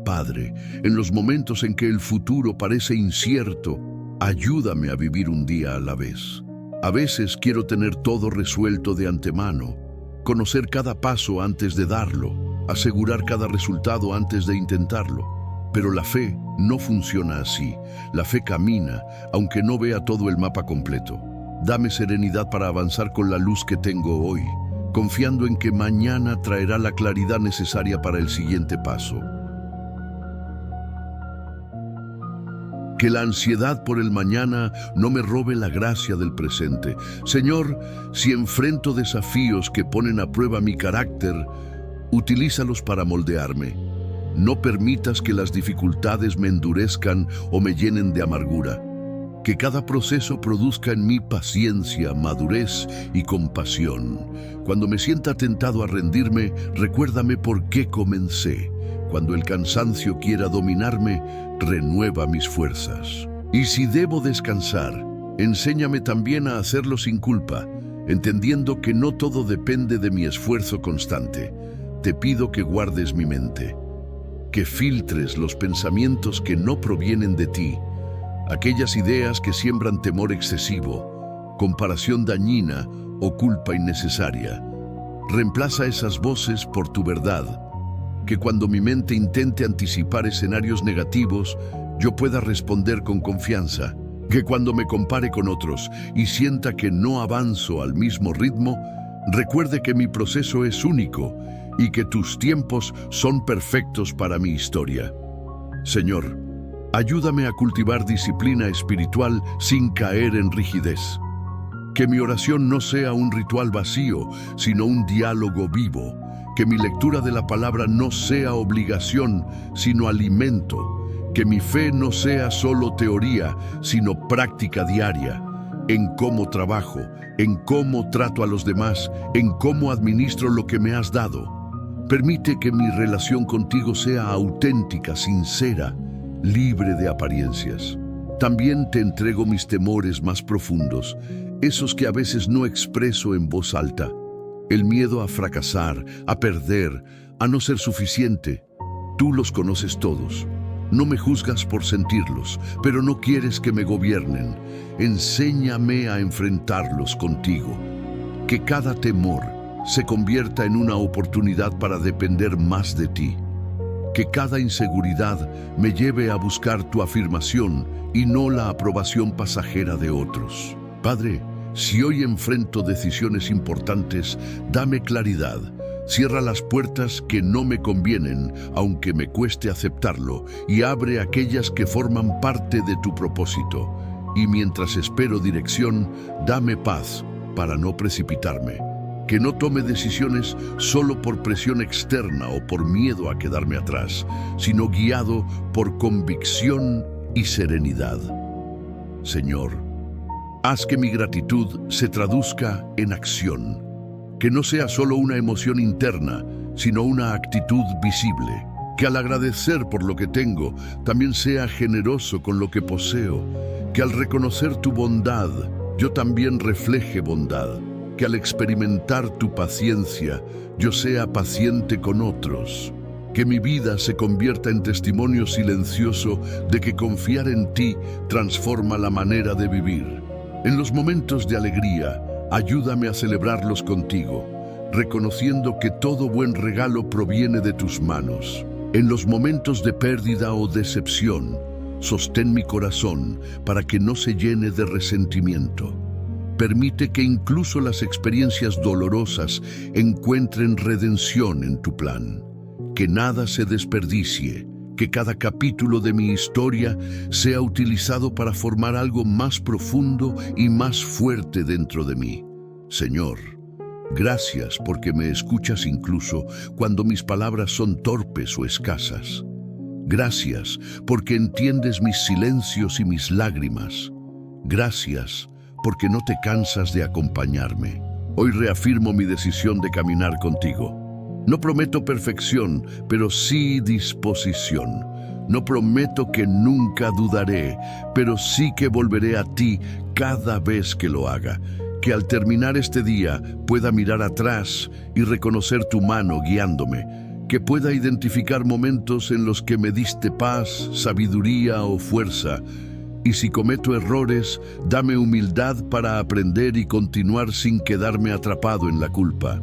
Padre, en los momentos en que el futuro parece incierto, ayúdame a vivir un día a la vez. A veces quiero tener todo resuelto de antemano, conocer cada paso antes de darlo, asegurar cada resultado antes de intentarlo. Pero la fe no funciona así. La fe camina, aunque no vea todo el mapa completo. Dame serenidad para avanzar con la luz que tengo hoy, confiando en que mañana traerá la claridad necesaria para el siguiente paso. Que la ansiedad por el mañana no me robe la gracia del presente. Señor, si enfrento desafíos que ponen a prueba mi carácter, utilízalos para moldearme. No permitas que las dificultades me endurezcan o me llenen de amargura. Que cada proceso produzca en mí paciencia, madurez y compasión. Cuando me sienta tentado a rendirme, recuérdame por qué comencé. Cuando el cansancio quiera dominarme, renueva mis fuerzas. Y si debo descansar, enséñame también a hacerlo sin culpa, entendiendo que no todo depende de mi esfuerzo constante. Te pido que guardes mi mente, que filtres los pensamientos que no provienen de ti, aquellas ideas que siembran temor excesivo, comparación dañina o culpa innecesaria. Reemplaza esas voces por tu verdad, que cuando mi mente intente anticipar escenarios negativos, yo pueda responder con confianza, que cuando me compare con otros y sienta que no avanzo al mismo ritmo, recuerde que mi proceso es único y que tus tiempos son perfectos para mi historia. Señor, ayúdame a cultivar disciplina espiritual sin caer en rigidez. Que mi oración no sea un ritual vacío, sino un diálogo vivo. Que mi lectura de la palabra no sea obligación, sino alimento. Que mi fe no sea solo teoría, sino práctica diaria. En cómo trabajo, en cómo trato a los demás, en cómo administro lo que me has dado. Permite que mi relación contigo sea auténtica, sincera, libre de apariencias. También te entrego mis temores más profundos, esos que a veces no expreso en voz alta. El miedo a fracasar, a perder, a no ser suficiente. Tú los conoces todos. No me juzgas por sentirlos, pero no quieres que me gobiernen. Enséñame a enfrentarlos contigo. Que cada temor se convierta en una oportunidad para depender más de ti. Que cada inseguridad me lleve a buscar tu afirmación y no la aprobación pasajera de otros. Padre, si hoy enfrento decisiones importantes, dame claridad. Cierra las puertas que no me convienen, aunque me cueste aceptarlo, y abre aquellas que forman parte de tu propósito. Y mientras espero dirección, dame paz para no precipitarme. Que no tome decisiones solo por presión externa o por miedo a quedarme atrás, sino guiado por convicción y serenidad. Señor, haz que mi gratitud se traduzca en acción. Que no sea solo una emoción interna, sino una actitud visible. Que al agradecer por lo que tengo, también sea generoso con lo que poseo. Que al reconocer tu bondad, yo también refleje bondad. Que al experimentar tu paciencia, yo sea paciente con otros. Que mi vida se convierta en testimonio silencioso de que confiar en ti transforma la manera de vivir. En los momentos de alegría, ayúdame a celebrarlos contigo, reconociendo que todo buen regalo proviene de tus manos. En los momentos de pérdida o decepción, sostén mi corazón para que no se llene de resentimiento. Permite que incluso las experiencias dolorosas encuentren redención en tu plan. Que nada se desperdicie, que cada capítulo de mi historia sea utilizado para formar algo más profundo y más fuerte dentro de mí. Señor, gracias porque me escuchas incluso cuando mis palabras son torpes o escasas. Gracias porque entiendes mis silencios y mis lágrimas. Gracias porque no te cansas de acompañarme. Hoy reafirmo mi decisión de caminar contigo. No prometo perfección, pero sí disposición. No prometo que nunca dudaré, pero sí que volveré a ti cada vez que lo haga. Que al terminar este día pueda mirar atrás y reconocer tu mano guiándome. Que pueda identificar momentos en los que me diste paz, sabiduría o fuerza. Y si cometo errores, dame humildad para aprender y continuar sin quedarme atrapado en la culpa.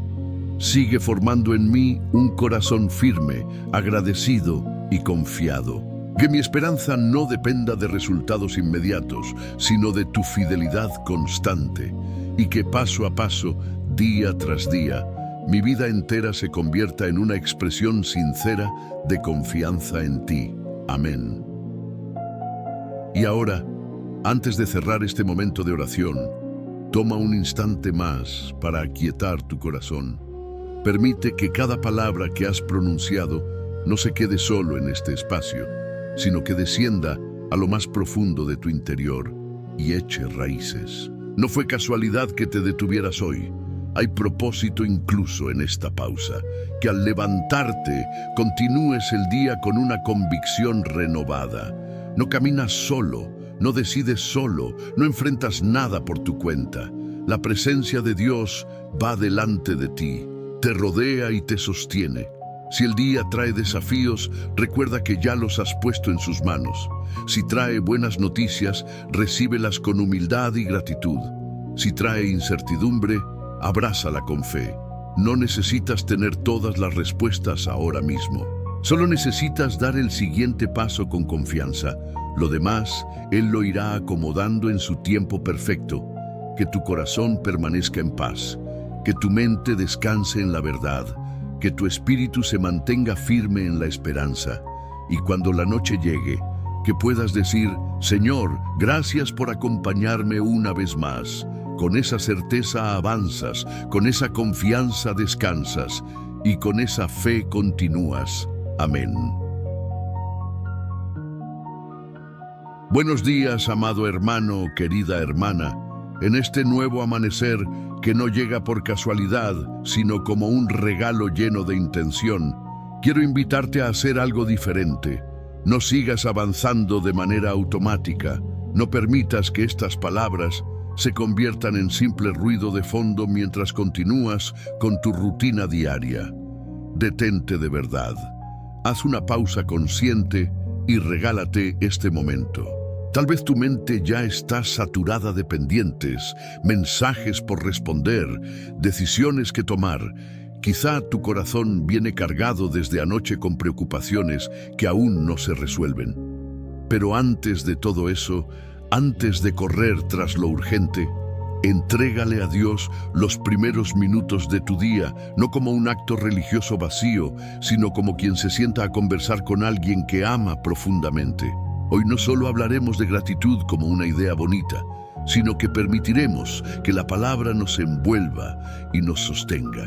Sigue formando en mí un corazón firme, agradecido y confiado. Que mi esperanza no dependa de resultados inmediatos, sino de tu fidelidad constante. Y que paso a paso, día tras día, mi vida entera se convierta en una expresión sincera de confianza en ti. Amén. Y ahora, antes de cerrar este momento de oración, toma un instante más para aquietar tu corazón. Permite que cada palabra que has pronunciado no se quede solo en este espacio, sino que descienda a lo más profundo de tu interior y eche raíces. No fue casualidad que te detuvieras hoy. Hay propósito incluso en esta pausa. Que al levantarte continúes el día con una convicción renovada. No caminas solo, no decides solo, no enfrentas nada por tu cuenta. La presencia de Dios va delante de ti. Te rodea y te sostiene. Si el día trae desafíos, recuerda que ya los has puesto en sus manos. Si trae buenas noticias, recíbelas con humildad y gratitud. Si trae incertidumbre, abrázala con fe. No necesitas tener todas las respuestas ahora mismo. Solo necesitas dar el siguiente paso con confianza. Lo demás, Él lo irá acomodando en su tiempo perfecto. Que tu corazón permanezca en paz. Que tu mente descanse en la verdad. Que tu espíritu se mantenga firme en la esperanza. Y cuando la noche llegue, que puedas decir, Señor, gracias por acompañarme una vez más. Con esa certeza avanzas, con esa confianza descansas y con esa fe continúas. Amén. Buenos días, amado hermano, querida hermana. En este nuevo amanecer que no llega por casualidad, sino como un regalo lleno de intención, quiero invitarte a hacer algo diferente. No sigas avanzando de manera automática. No permitas que estas palabras se conviertan en simple ruido de fondo mientras continúas con tu rutina diaria. Detente de verdad. Haz una pausa consciente y regálate este momento. Tal vez tu mente ya está saturada de pendientes, mensajes por responder, decisiones que tomar. Quizá tu corazón viene cargado desde anoche con preocupaciones que aún no se resuelven. Pero antes de todo eso, antes de correr tras lo urgente, entrégale a Dios los primeros minutos de tu día, no como un acto religioso vacío, sino como quien se sienta a conversar con alguien que ama profundamente. Hoy no solo hablaremos de gratitud como una idea bonita, sino que permitiremos que la palabra nos envuelva y nos sostenga.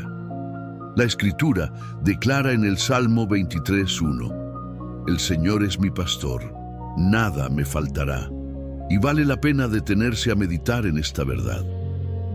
La Escritura declara en el Salmo 23:1, El Señor es mi pastor, nada me faltará. Y vale la pena detenerse a meditar en esta verdad.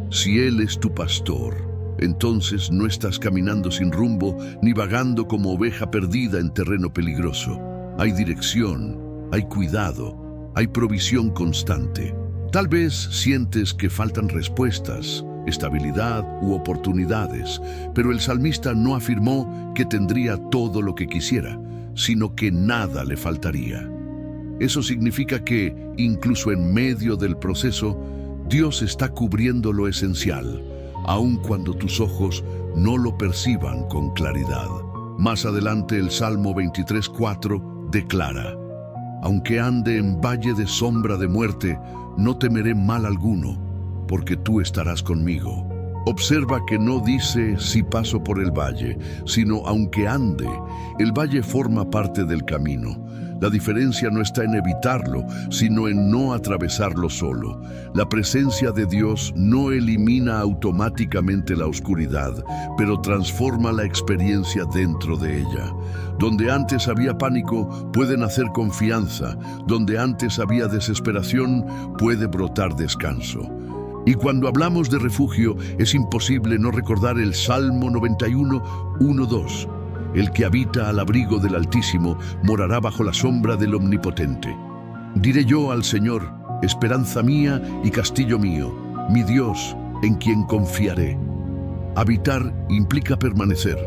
Si Él es tu pastor, entonces no estás caminando sin rumbo ni vagando como oveja perdida en terreno peligroso. Hay dirección, hay cuidado, hay provisión constante. Tal vez sientes que faltan respuestas, estabilidad u oportunidades, pero el salmista no afirmó que tendría todo lo que quisiera, sino que nada le faltaría. Eso significa que, incluso en medio del proceso, Dios está cubriendo lo esencial, aun cuando tus ojos no lo perciban con claridad. Más adelante el Salmo 23:4 declara, Aunque ande en valle de sombra de muerte, no temeré mal alguno, porque tú estarás conmigo. Observa que no dice si paso por el valle, sino aunque ande. El valle forma parte del camino. La diferencia no está en evitarlo, sino en no atravesarlo solo. La presencia de Dios no elimina automáticamente la oscuridad, pero transforma la experiencia dentro de ella. Donde antes había pánico, puede nacer confianza. Donde antes había desesperación, puede brotar descanso. Y cuando hablamos de refugio, es imposible no recordar el Salmo 91:1-2. El que habita al abrigo del Altísimo morará bajo la sombra del Omnipotente. Diré yo al Señor, esperanza mía y castillo mío, mi Dios, en quien confiaré. Habitar implica permanecer,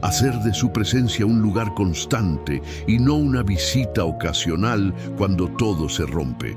hacer de su presencia un lugar constante y no una visita ocasional cuando todo se rompe.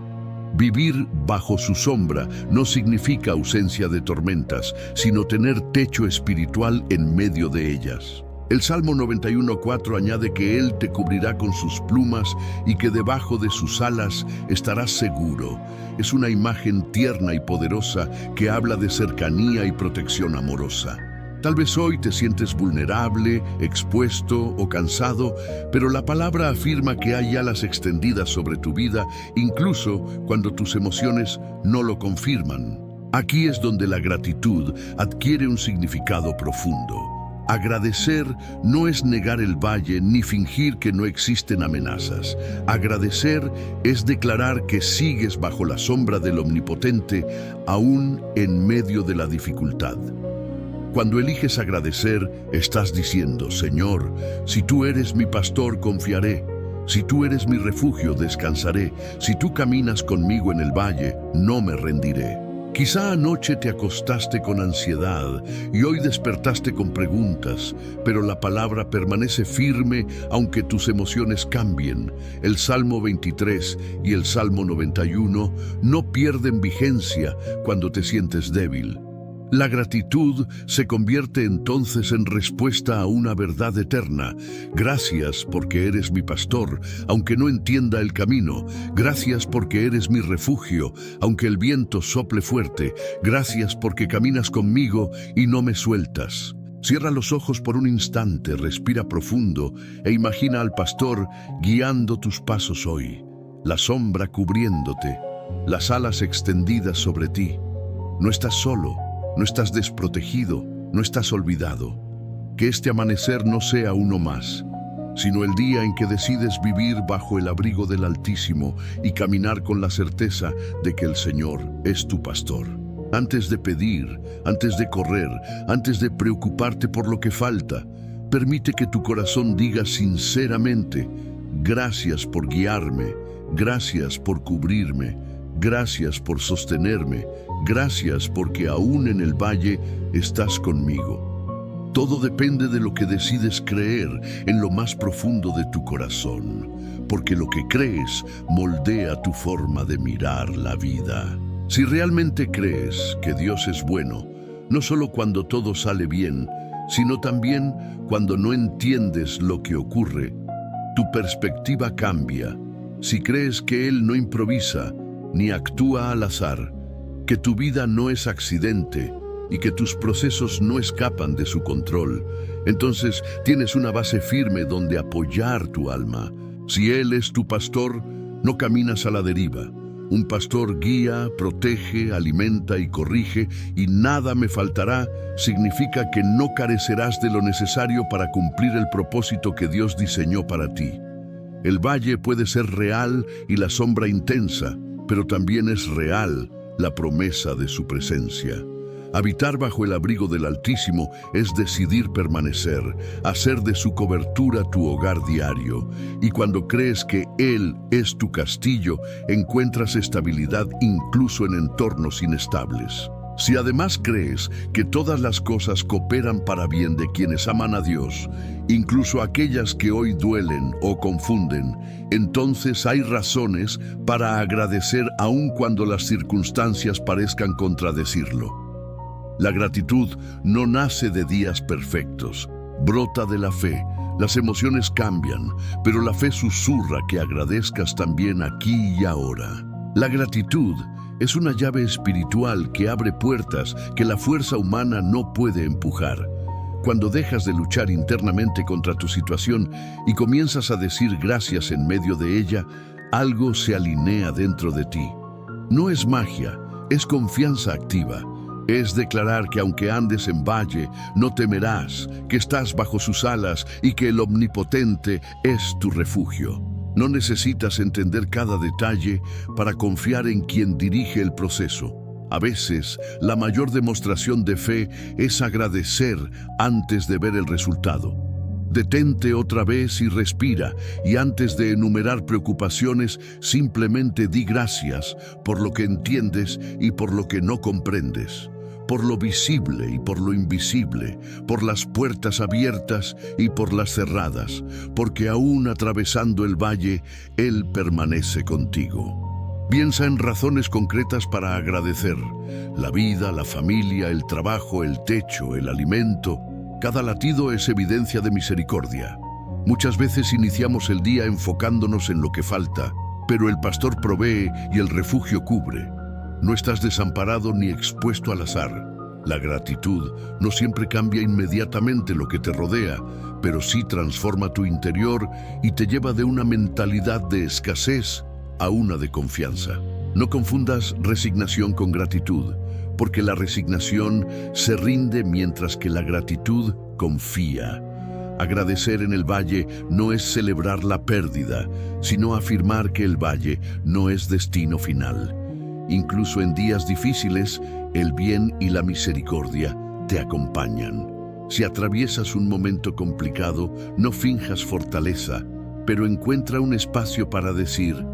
Vivir bajo su sombra no significa ausencia de tormentas, sino tener techo espiritual en medio de ellas. El Salmo 91:4 añade que Él te cubrirá con sus plumas y que debajo de sus alas estarás seguro. Es una imagen tierna y poderosa que habla de cercanía y protección amorosa. Tal vez hoy te sientes vulnerable, expuesto o cansado, pero la palabra afirma que hay alas extendidas sobre tu vida, incluso cuando tus emociones no lo confirman. Aquí es donde la gratitud adquiere un significado profundo. Agradecer no es negar el valle ni fingir que no existen amenazas. Agradecer es declarar que sigues bajo la sombra del Omnipotente, aún en medio de la dificultad. Cuando eliges agradecer, estás diciendo, Señor, si tú eres mi pastor, confiaré. Si tú eres mi refugio, descansaré. Si tú caminas conmigo en el valle, no me rendiré. Quizá anoche te acostaste con ansiedad y hoy despertaste con preguntas, pero la palabra permanece firme aunque tus emociones cambien. El Salmo 23 y el Salmo 91 no pierden vigencia cuando te sientes débil. La gratitud se convierte entonces en respuesta a una verdad eterna. Gracias porque eres mi pastor, aunque no entienda el camino. Gracias porque eres mi refugio, aunque el viento sople fuerte. Gracias porque caminas conmigo y no me sueltas. Cierra los ojos por un instante, respira profundo e imagina al pastor guiando tus pasos hoy. La sombra cubriéndote, las alas extendidas sobre ti. No estás solo. No estás desprotegido, no estás olvidado. Que este amanecer no sea uno más, sino el día en que decides vivir bajo el abrigo del Altísimo y caminar con la certeza de que el Señor es tu pastor. Antes de pedir, antes de correr, antes de preocuparte por lo que falta, permite que tu corazón diga sinceramente: gracias por guiarme, gracias por cubrirme, gracias por sostenerme, gracias porque aún en el valle estás conmigo. Todo depende de lo que decides creer en lo más profundo de tu corazón, porque lo que crees moldea tu forma de mirar la vida. Si realmente crees que Dios es bueno, no solo cuando todo sale bien, sino también cuando no entiendes lo que ocurre, tu perspectiva cambia. Si crees que Él no improvisa, ni actúa al azar, que tu vida no es accidente y que tus procesos no escapan de su control, entonces tienes una base firme donde apoyar tu alma. Si Él es tu pastor, no caminas a la deriva. Un pastor guía, protege, alimenta y corrige, y nada me faltará significa que no carecerás de lo necesario para cumplir el propósito que Dios diseñó para ti. El valle puede ser real y la sombra intensa, pero también es real la promesa de su presencia. Habitar bajo el abrigo del Altísimo es decidir permanecer, hacer de su cobertura tu hogar diario. Y cuando crees que Él es tu castillo, encuentras estabilidad incluso en entornos inestables. Si además crees que todas las cosas cooperan para bien de quienes aman a Dios, incluso aquellas que hoy duelen o confunden, entonces hay razones para agradecer aun cuando las circunstancias parezcan contradecirlo. La gratitud no nace de días perfectos, brota de la fe. Las emociones cambian, pero la fe susurra que agradezcas también aquí y ahora. La gratitud es una llave espiritual que abre puertas que la fuerza humana no puede empujar. Cuando dejas de luchar internamente contra tu situación y comienzas a decir gracias en medio de ella, algo se alinea dentro de ti. No es magia, es confianza activa. Es declarar que aunque andes en valle, no temerás, que estás bajo sus alas y que el Omnipotente es tu refugio. No necesitas entender cada detalle para confiar en quien dirige el proceso. A veces, la mayor demostración de fe es agradecer antes de ver el resultado. Detente otra vez y respira, y antes de enumerar preocupaciones, simplemente di gracias por lo que entiendes y por lo que no comprendes, por lo visible y por lo invisible, por las puertas abiertas y por las cerradas, porque aún atravesando el valle, Él permanece contigo. Piensa en razones concretas para agradecer: la vida, la familia, el trabajo, el techo, el alimento. Cada latido es evidencia de misericordia. Muchas veces iniciamos el día enfocándonos en lo que falta, pero el pastor provee y el refugio cubre. No estás desamparado ni expuesto al azar. La gratitud no siempre cambia inmediatamente lo que te rodea, pero sí transforma tu interior y te lleva de una mentalidad de escasez a una de confianza. No confundas resignación con gratitud, porque la resignación se rinde mientras que la gratitud confía. Agradecer en el valle no es celebrar la pérdida, sino afirmar que el valle no es destino final. Incluso en días difíciles, el bien y la misericordia te acompañan. Si atraviesas un momento complicado, no finjas fortaleza, pero encuentra un espacio para decir: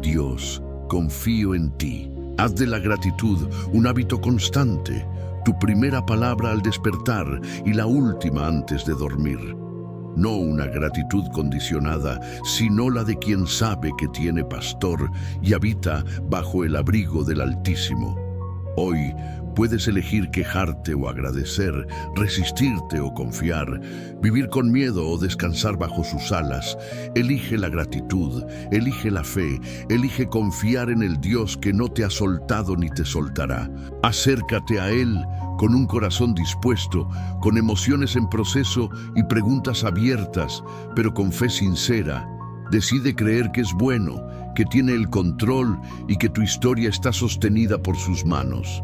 Dios, confío en ti. Haz de la gratitud un hábito constante, tu primera palabra al despertar y la última antes de dormir. No una gratitud condicionada, sino la de quien sabe que tiene pastor y habita bajo el abrigo del Altísimo. Hoy puedes elegir quejarte o agradecer, resistirte o confiar, vivir con miedo o descansar bajo sus alas. Elige la gratitud, elige la fe, elige confiar en el Dios que no te ha soltado ni te soltará. Acércate a Él con un corazón dispuesto, con emociones en proceso y preguntas abiertas, pero con fe sincera. Decide creer que es bueno, que tiene el control y que tu historia está sostenida por sus manos.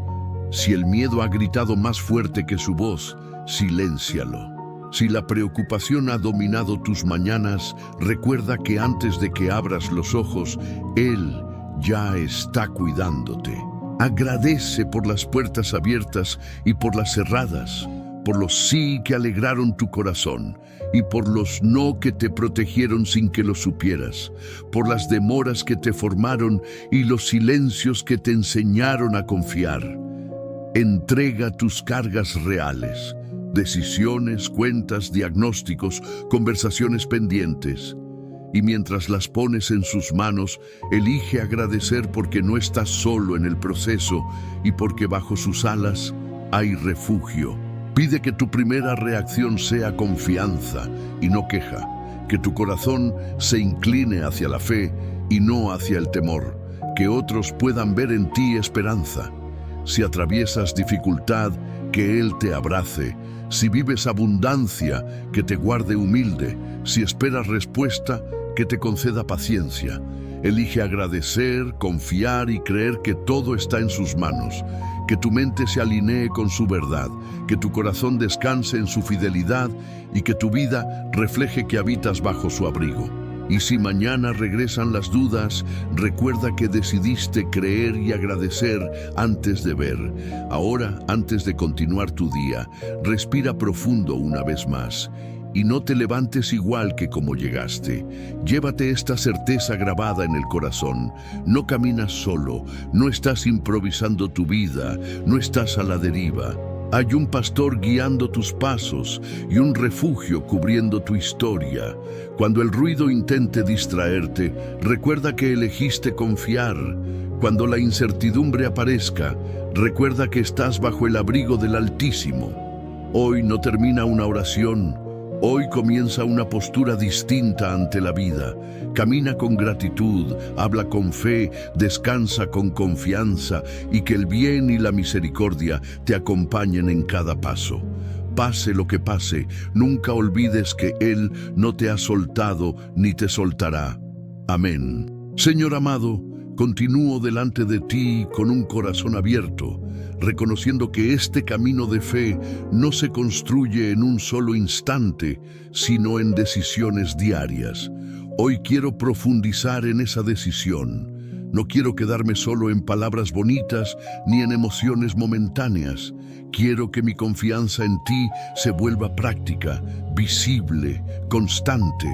Si el miedo ha gritado más fuerte que su voz, siléncialo. Si la preocupación ha dominado tus mañanas, recuerda que antes de que abras los ojos, Él ya está cuidándote. Agradece por las puertas abiertas y por las cerradas, por los sí que alegraron tu corazón y por los no que te protegieron sin que lo supieras, por las demoras que te formaron y los silencios que te enseñaron a confiar. Entrega tus cargas reales, decisiones, cuentas, diagnósticos, conversaciones pendientes. Y mientras las pones en sus manos, elige agradecer porque no estás solo en el proceso y porque bajo sus alas hay refugio. Pide que tu primera reacción sea confianza y no queja, que tu corazón se incline hacia la fe y no hacia el temor, que otros puedan ver en ti esperanza. Si atraviesas dificultad, que Él te abrace. Si vives abundancia, que te guarde humilde. Si esperas respuesta, que te conceda paciencia. Elige agradecer, confiar y creer que todo está en sus manos. Que tu mente se alinee con su verdad, que tu corazón descanse en su fidelidad y que tu vida refleje que habitas bajo su abrigo. Y si mañana regresan las dudas, recuerda que decidiste creer y agradecer antes de ver. Ahora, antes de continuar tu día, respira profundo una vez más. Y no te levantes igual que como llegaste. Llévate esta certeza grabada en el corazón. No caminas solo, no estás improvisando tu vida, no estás a la deriva. Hay un pastor guiando tus pasos y un refugio cubriendo tu historia. Cuando el ruido intente distraerte, recuerda que elegiste confiar. Cuando la incertidumbre aparezca, recuerda que estás bajo el abrigo del Altísimo. Hoy no termina una oración. Hoy comienza una postura distinta ante la vida. Camina con gratitud, habla con fe, descansa con confianza y que el bien y la misericordia te acompañen en cada paso. Pase lo que pase, nunca olvides que Él no te ha soltado ni te soltará. Amén. Señor amado, continúo delante de ti con un corazón abierto, reconociendo que este camino de fe no se construye en un solo instante, sino en decisiones diarias. Hoy quiero profundizar en esa decisión. No quiero quedarme solo en palabras bonitas ni en emociones momentáneas. Quiero que mi confianza en ti se vuelva práctica, visible, constante.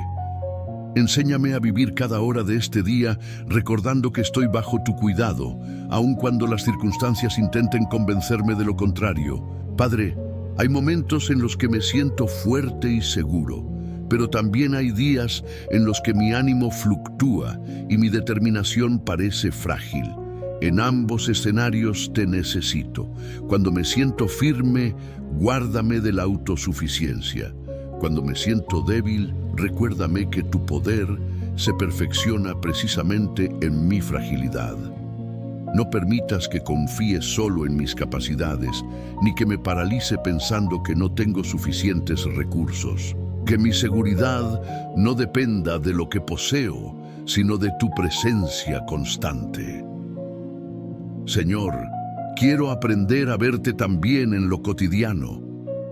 Enséñame a vivir cada hora de este día recordando que estoy bajo tu cuidado, aun cuando las circunstancias intenten convencerme de lo contrario. Padre, hay momentos en los que me siento fuerte y seguro, pero también hay días en los que mi ánimo fluctúa y mi determinación parece frágil. En ambos escenarios te necesito. Cuando me siento firme, guárdame de la autosuficiencia. Cuando me siento débil, recuérdame que tu poder se perfecciona precisamente en mi fragilidad. No permitas que confíe solo en mis capacidades, ni que me paralice pensando que no tengo suficientes recursos. Que mi seguridad no dependa de lo que poseo, sino de tu presencia constante. Señor, quiero aprender a verte también en lo cotidiano,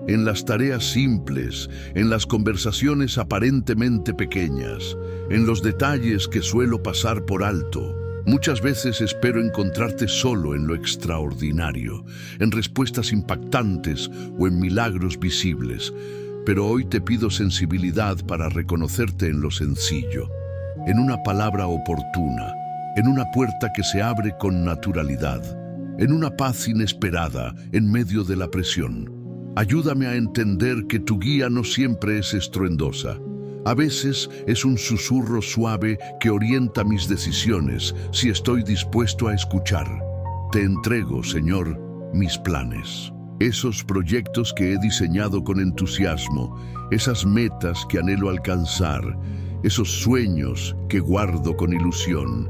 en las tareas simples, en las conversaciones aparentemente pequeñas, en los detalles que suelo pasar por alto. Muchas veces espero encontrarte solo en lo extraordinario, en respuestas impactantes o en milagros visibles, pero hoy te pido sensibilidad para reconocerte en lo sencillo, en una palabra oportuna, en una puerta que se abre con naturalidad, en una paz inesperada en medio de la presión. Ayúdame a entender que tu guía no siempre es estruendosa. A veces es un susurro suave que orienta mis decisiones si estoy dispuesto a escuchar. Te entrego, Señor, mis planes. Esos proyectos que he diseñado con entusiasmo, esas metas que anhelo alcanzar, esos sueños que guardo con ilusión.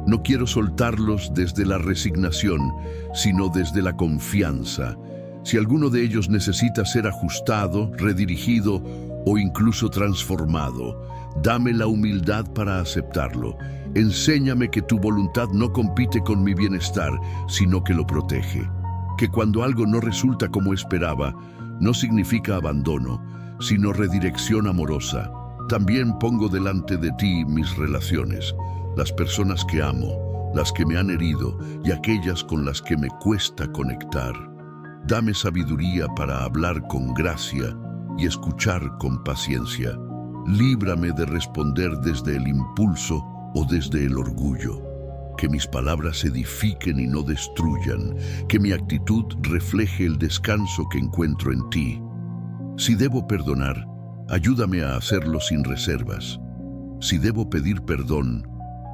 No quiero soltarlos desde la resignación, sino desde la confianza. Si alguno de ellos necesita ser ajustado, redirigido o incluso transformado, dame la humildad para aceptarlo. Enséñame que tu voluntad no compite con mi bienestar, sino que lo protege. Que cuando algo no resulta como esperaba, no significa abandono, sino redirección amorosa. También pongo delante de ti mis relaciones, las personas que amo, las que me han herido y aquellas con las que me cuesta conectar. Dame sabiduría para hablar con gracia y escuchar con paciencia. Líbrame de responder desde el impulso o desde el orgullo. Que mis palabras edifiquen y no destruyan, que mi actitud refleje el descanso que encuentro en ti. Si debo perdonar, ayúdame a hacerlo sin reservas. Si debo pedir perdón,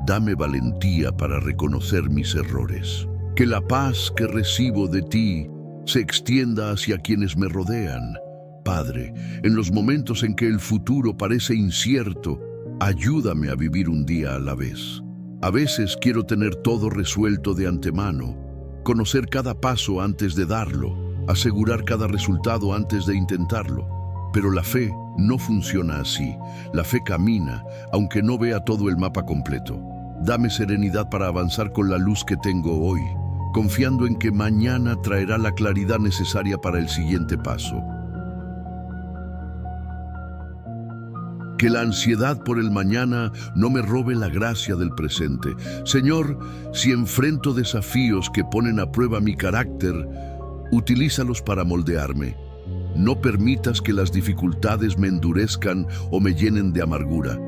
dame valentía para reconocer mis errores. Que la paz que recibo de ti se extienda hacia quienes me rodean. Padre, en los momentos en que el futuro parece incierto, ayúdame a vivir un día a la vez. A veces quiero tener todo resuelto de antemano, conocer cada paso antes de darlo, asegurar cada resultado antes de intentarlo. Pero la fe no funciona así. La fe camina, aunque no vea todo el mapa completo. Dame serenidad para avanzar con la luz que tengo hoy, confiando en que mañana traerá la claridad necesaria para el siguiente paso. Que la ansiedad por el mañana no me robe la gracia del presente. Señor, si enfrento desafíos que ponen a prueba mi carácter, utilízalos para moldearme. No permitas que las dificultades me endurezcan o me llenen de amargura.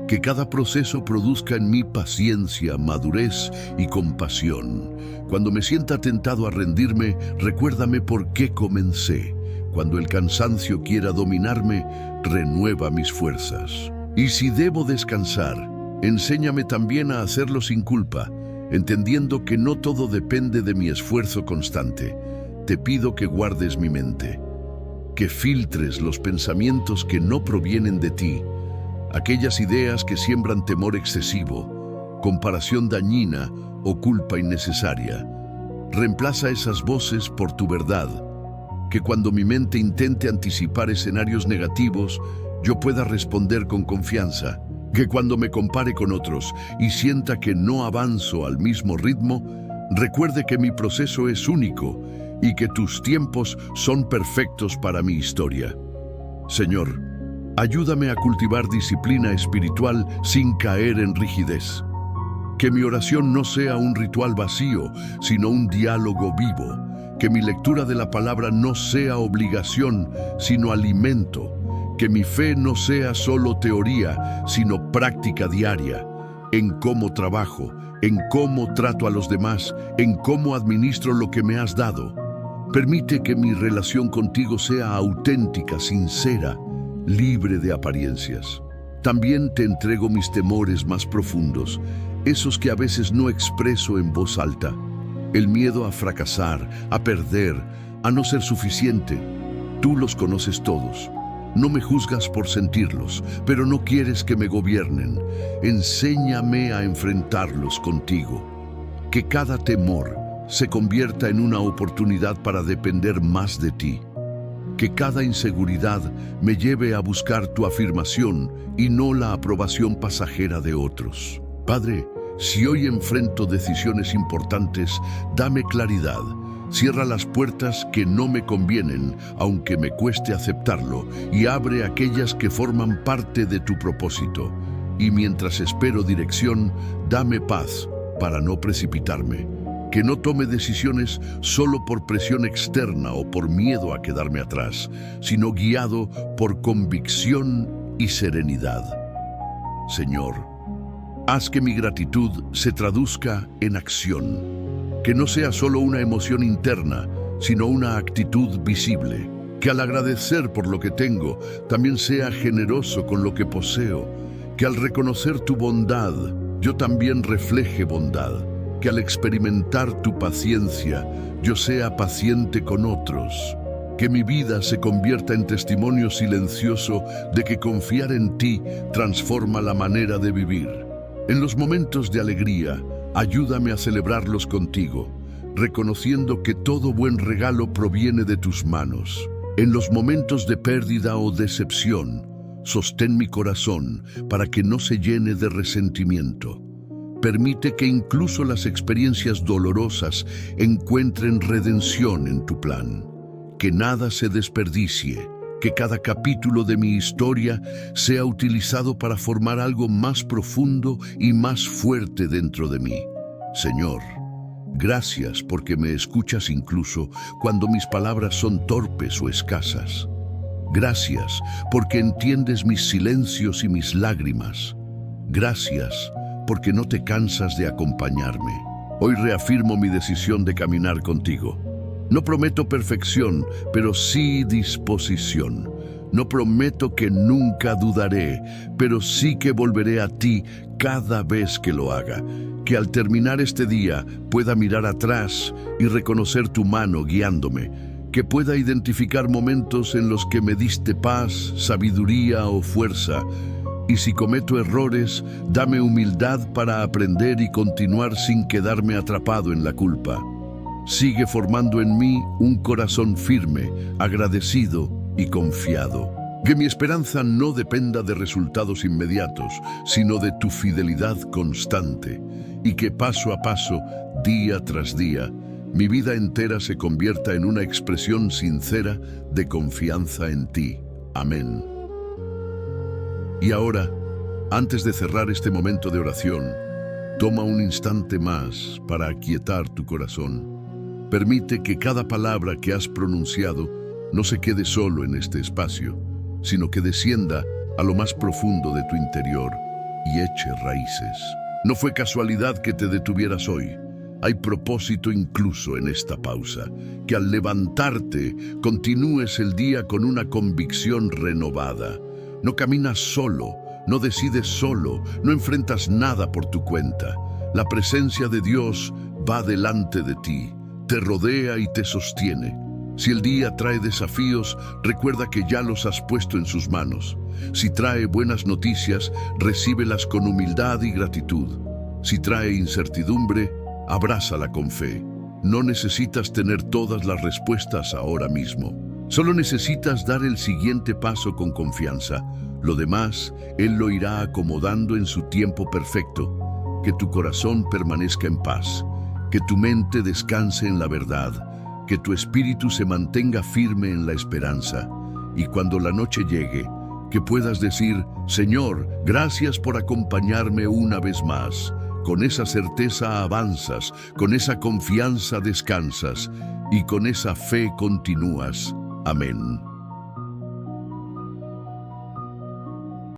Que cada proceso produzca en mí paciencia, madurez y compasión. Cuando me sienta tentado a rendirme, recuérdame por qué comencé. Cuando el cansancio quiera dominarme, renueva mis fuerzas. Y si debo descansar, enséñame también a hacerlo sin culpa, entendiendo que no todo depende de mi esfuerzo constante. Te pido que guardes mi mente, que filtres los pensamientos que no provienen de ti, aquellas ideas que siembran temor excesivo, comparación dañina o culpa innecesaria. Reemplaza esas voces por tu verdad. Que cuando mi mente intente anticipar escenarios negativos, yo pueda responder con confianza. Que cuando me compare con otros y sienta que no avanzo al mismo ritmo, recuerde que mi proceso es único y que tus tiempos son perfectos para mi historia. Señor, ayúdame a cultivar disciplina espiritual sin caer en rigidez. Que mi oración no sea un ritual vacío, sino un diálogo vivo. Que mi lectura de la palabra no sea obligación, sino alimento. Que mi fe no sea solo teoría, sino práctica diaria. En cómo trabajo, en cómo trato a los demás, en cómo administro lo que me has dado. Permite que mi relación contigo sea auténtica, sincera, libre de apariencias. También te entrego mis temores más profundos, esos que a veces no expreso en voz alta. El miedo a fracasar, a perder, a no ser suficiente. Tú los conoces todos. No me juzgas por sentirlos, pero no quieres que me gobiernen. Enséñame a enfrentarlos contigo. Que cada temor se convierta en una oportunidad para depender más de ti. Que cada inseguridad me lleve a buscar tu afirmación y no la aprobación pasajera de otros. Padre, si hoy enfrento decisiones importantes, dame claridad. Cierra las puertas que no me convienen, aunque me cueste aceptarlo, y abre aquellas que forman parte de tu propósito. Y mientras espero dirección, dame paz para no precipitarme. Que no tome decisiones solo por presión externa o por miedo a quedarme atrás, sino guiado por convicción y serenidad. Señor, Haz que mi gratitud se traduzca en acción, que no sea solo una emoción interna, sino una actitud visible, que al agradecer por lo que tengo, también sea generoso con lo que poseo, que al reconocer tu bondad, yo también refleje bondad, que al experimentar tu paciencia, yo sea paciente con otros, que mi vida se convierta en testimonio silencioso de que confiar en ti transforma la manera de vivir. En los momentos de alegría, ayúdame a celebrarlos contigo, reconociendo que todo buen regalo proviene de tus manos. En los momentos de pérdida o decepción, sostén mi corazón para que no se llene de resentimiento. Permite que incluso las experiencias dolorosas encuentren redención en tu plan. Que nada se desperdicie, que cada capítulo de mi historia sea utilizado para formar algo más profundo y más fuerte dentro de mí. Señor, gracias porque me escuchas incluso cuando mis palabras son torpes o escasas. Gracias porque entiendes mis silencios y mis lágrimas. Gracias porque no te cansas de acompañarme. Hoy reafirmo mi decisión de caminar contigo. No prometo perfección, pero sí disposición. No prometo que nunca dudaré, pero sí que volveré a ti cada vez que lo haga. Que al terminar este día pueda mirar atrás y reconocer tu mano guiándome. Que pueda identificar momentos en los que me diste paz, sabiduría o fuerza. Y si cometo errores, dame humildad para aprender y continuar sin quedarme atrapado en la culpa. Sigue formando en mí un corazón firme, agradecido y confiado. Que mi esperanza no dependa de resultados inmediatos, sino de tu fidelidad constante. Y que paso a paso, día tras día, mi vida entera se convierta en una expresión sincera de confianza en ti. Amén. Y ahora, antes de cerrar este momento de oración, toma un instante más para aquietar tu corazón. Permite que cada palabra que has pronunciado no se quede solo en este espacio, sino que descienda a lo más profundo de tu interior y eche raíces. No fue casualidad que te detuvieras hoy. Hay propósito incluso en esta pausa, que al levantarte continúes el día con una convicción renovada. No caminas solo, no decides solo, no enfrentas nada por tu cuenta. La presencia de Dios va delante de ti, te rodea y te sostiene. Si el día trae desafíos, recuerda que ya los has puesto en sus manos. Si trae buenas noticias, recíbelas con humildad y gratitud. Si trae incertidumbre, abrázala con fe. No necesitas tener todas las respuestas ahora mismo. Solo necesitas dar el siguiente paso con confianza. Lo demás, Él lo irá acomodando en su tiempo perfecto. Que tu corazón permanezca en paz. Que tu mente descanse en la verdad. Que tu espíritu se mantenga firme en la esperanza. Y cuando la noche llegue, que puedas decir, Señor, gracias por acompañarme una vez más. Con esa certeza avanzas, con esa confianza descansas y con esa fe continúas. Amén.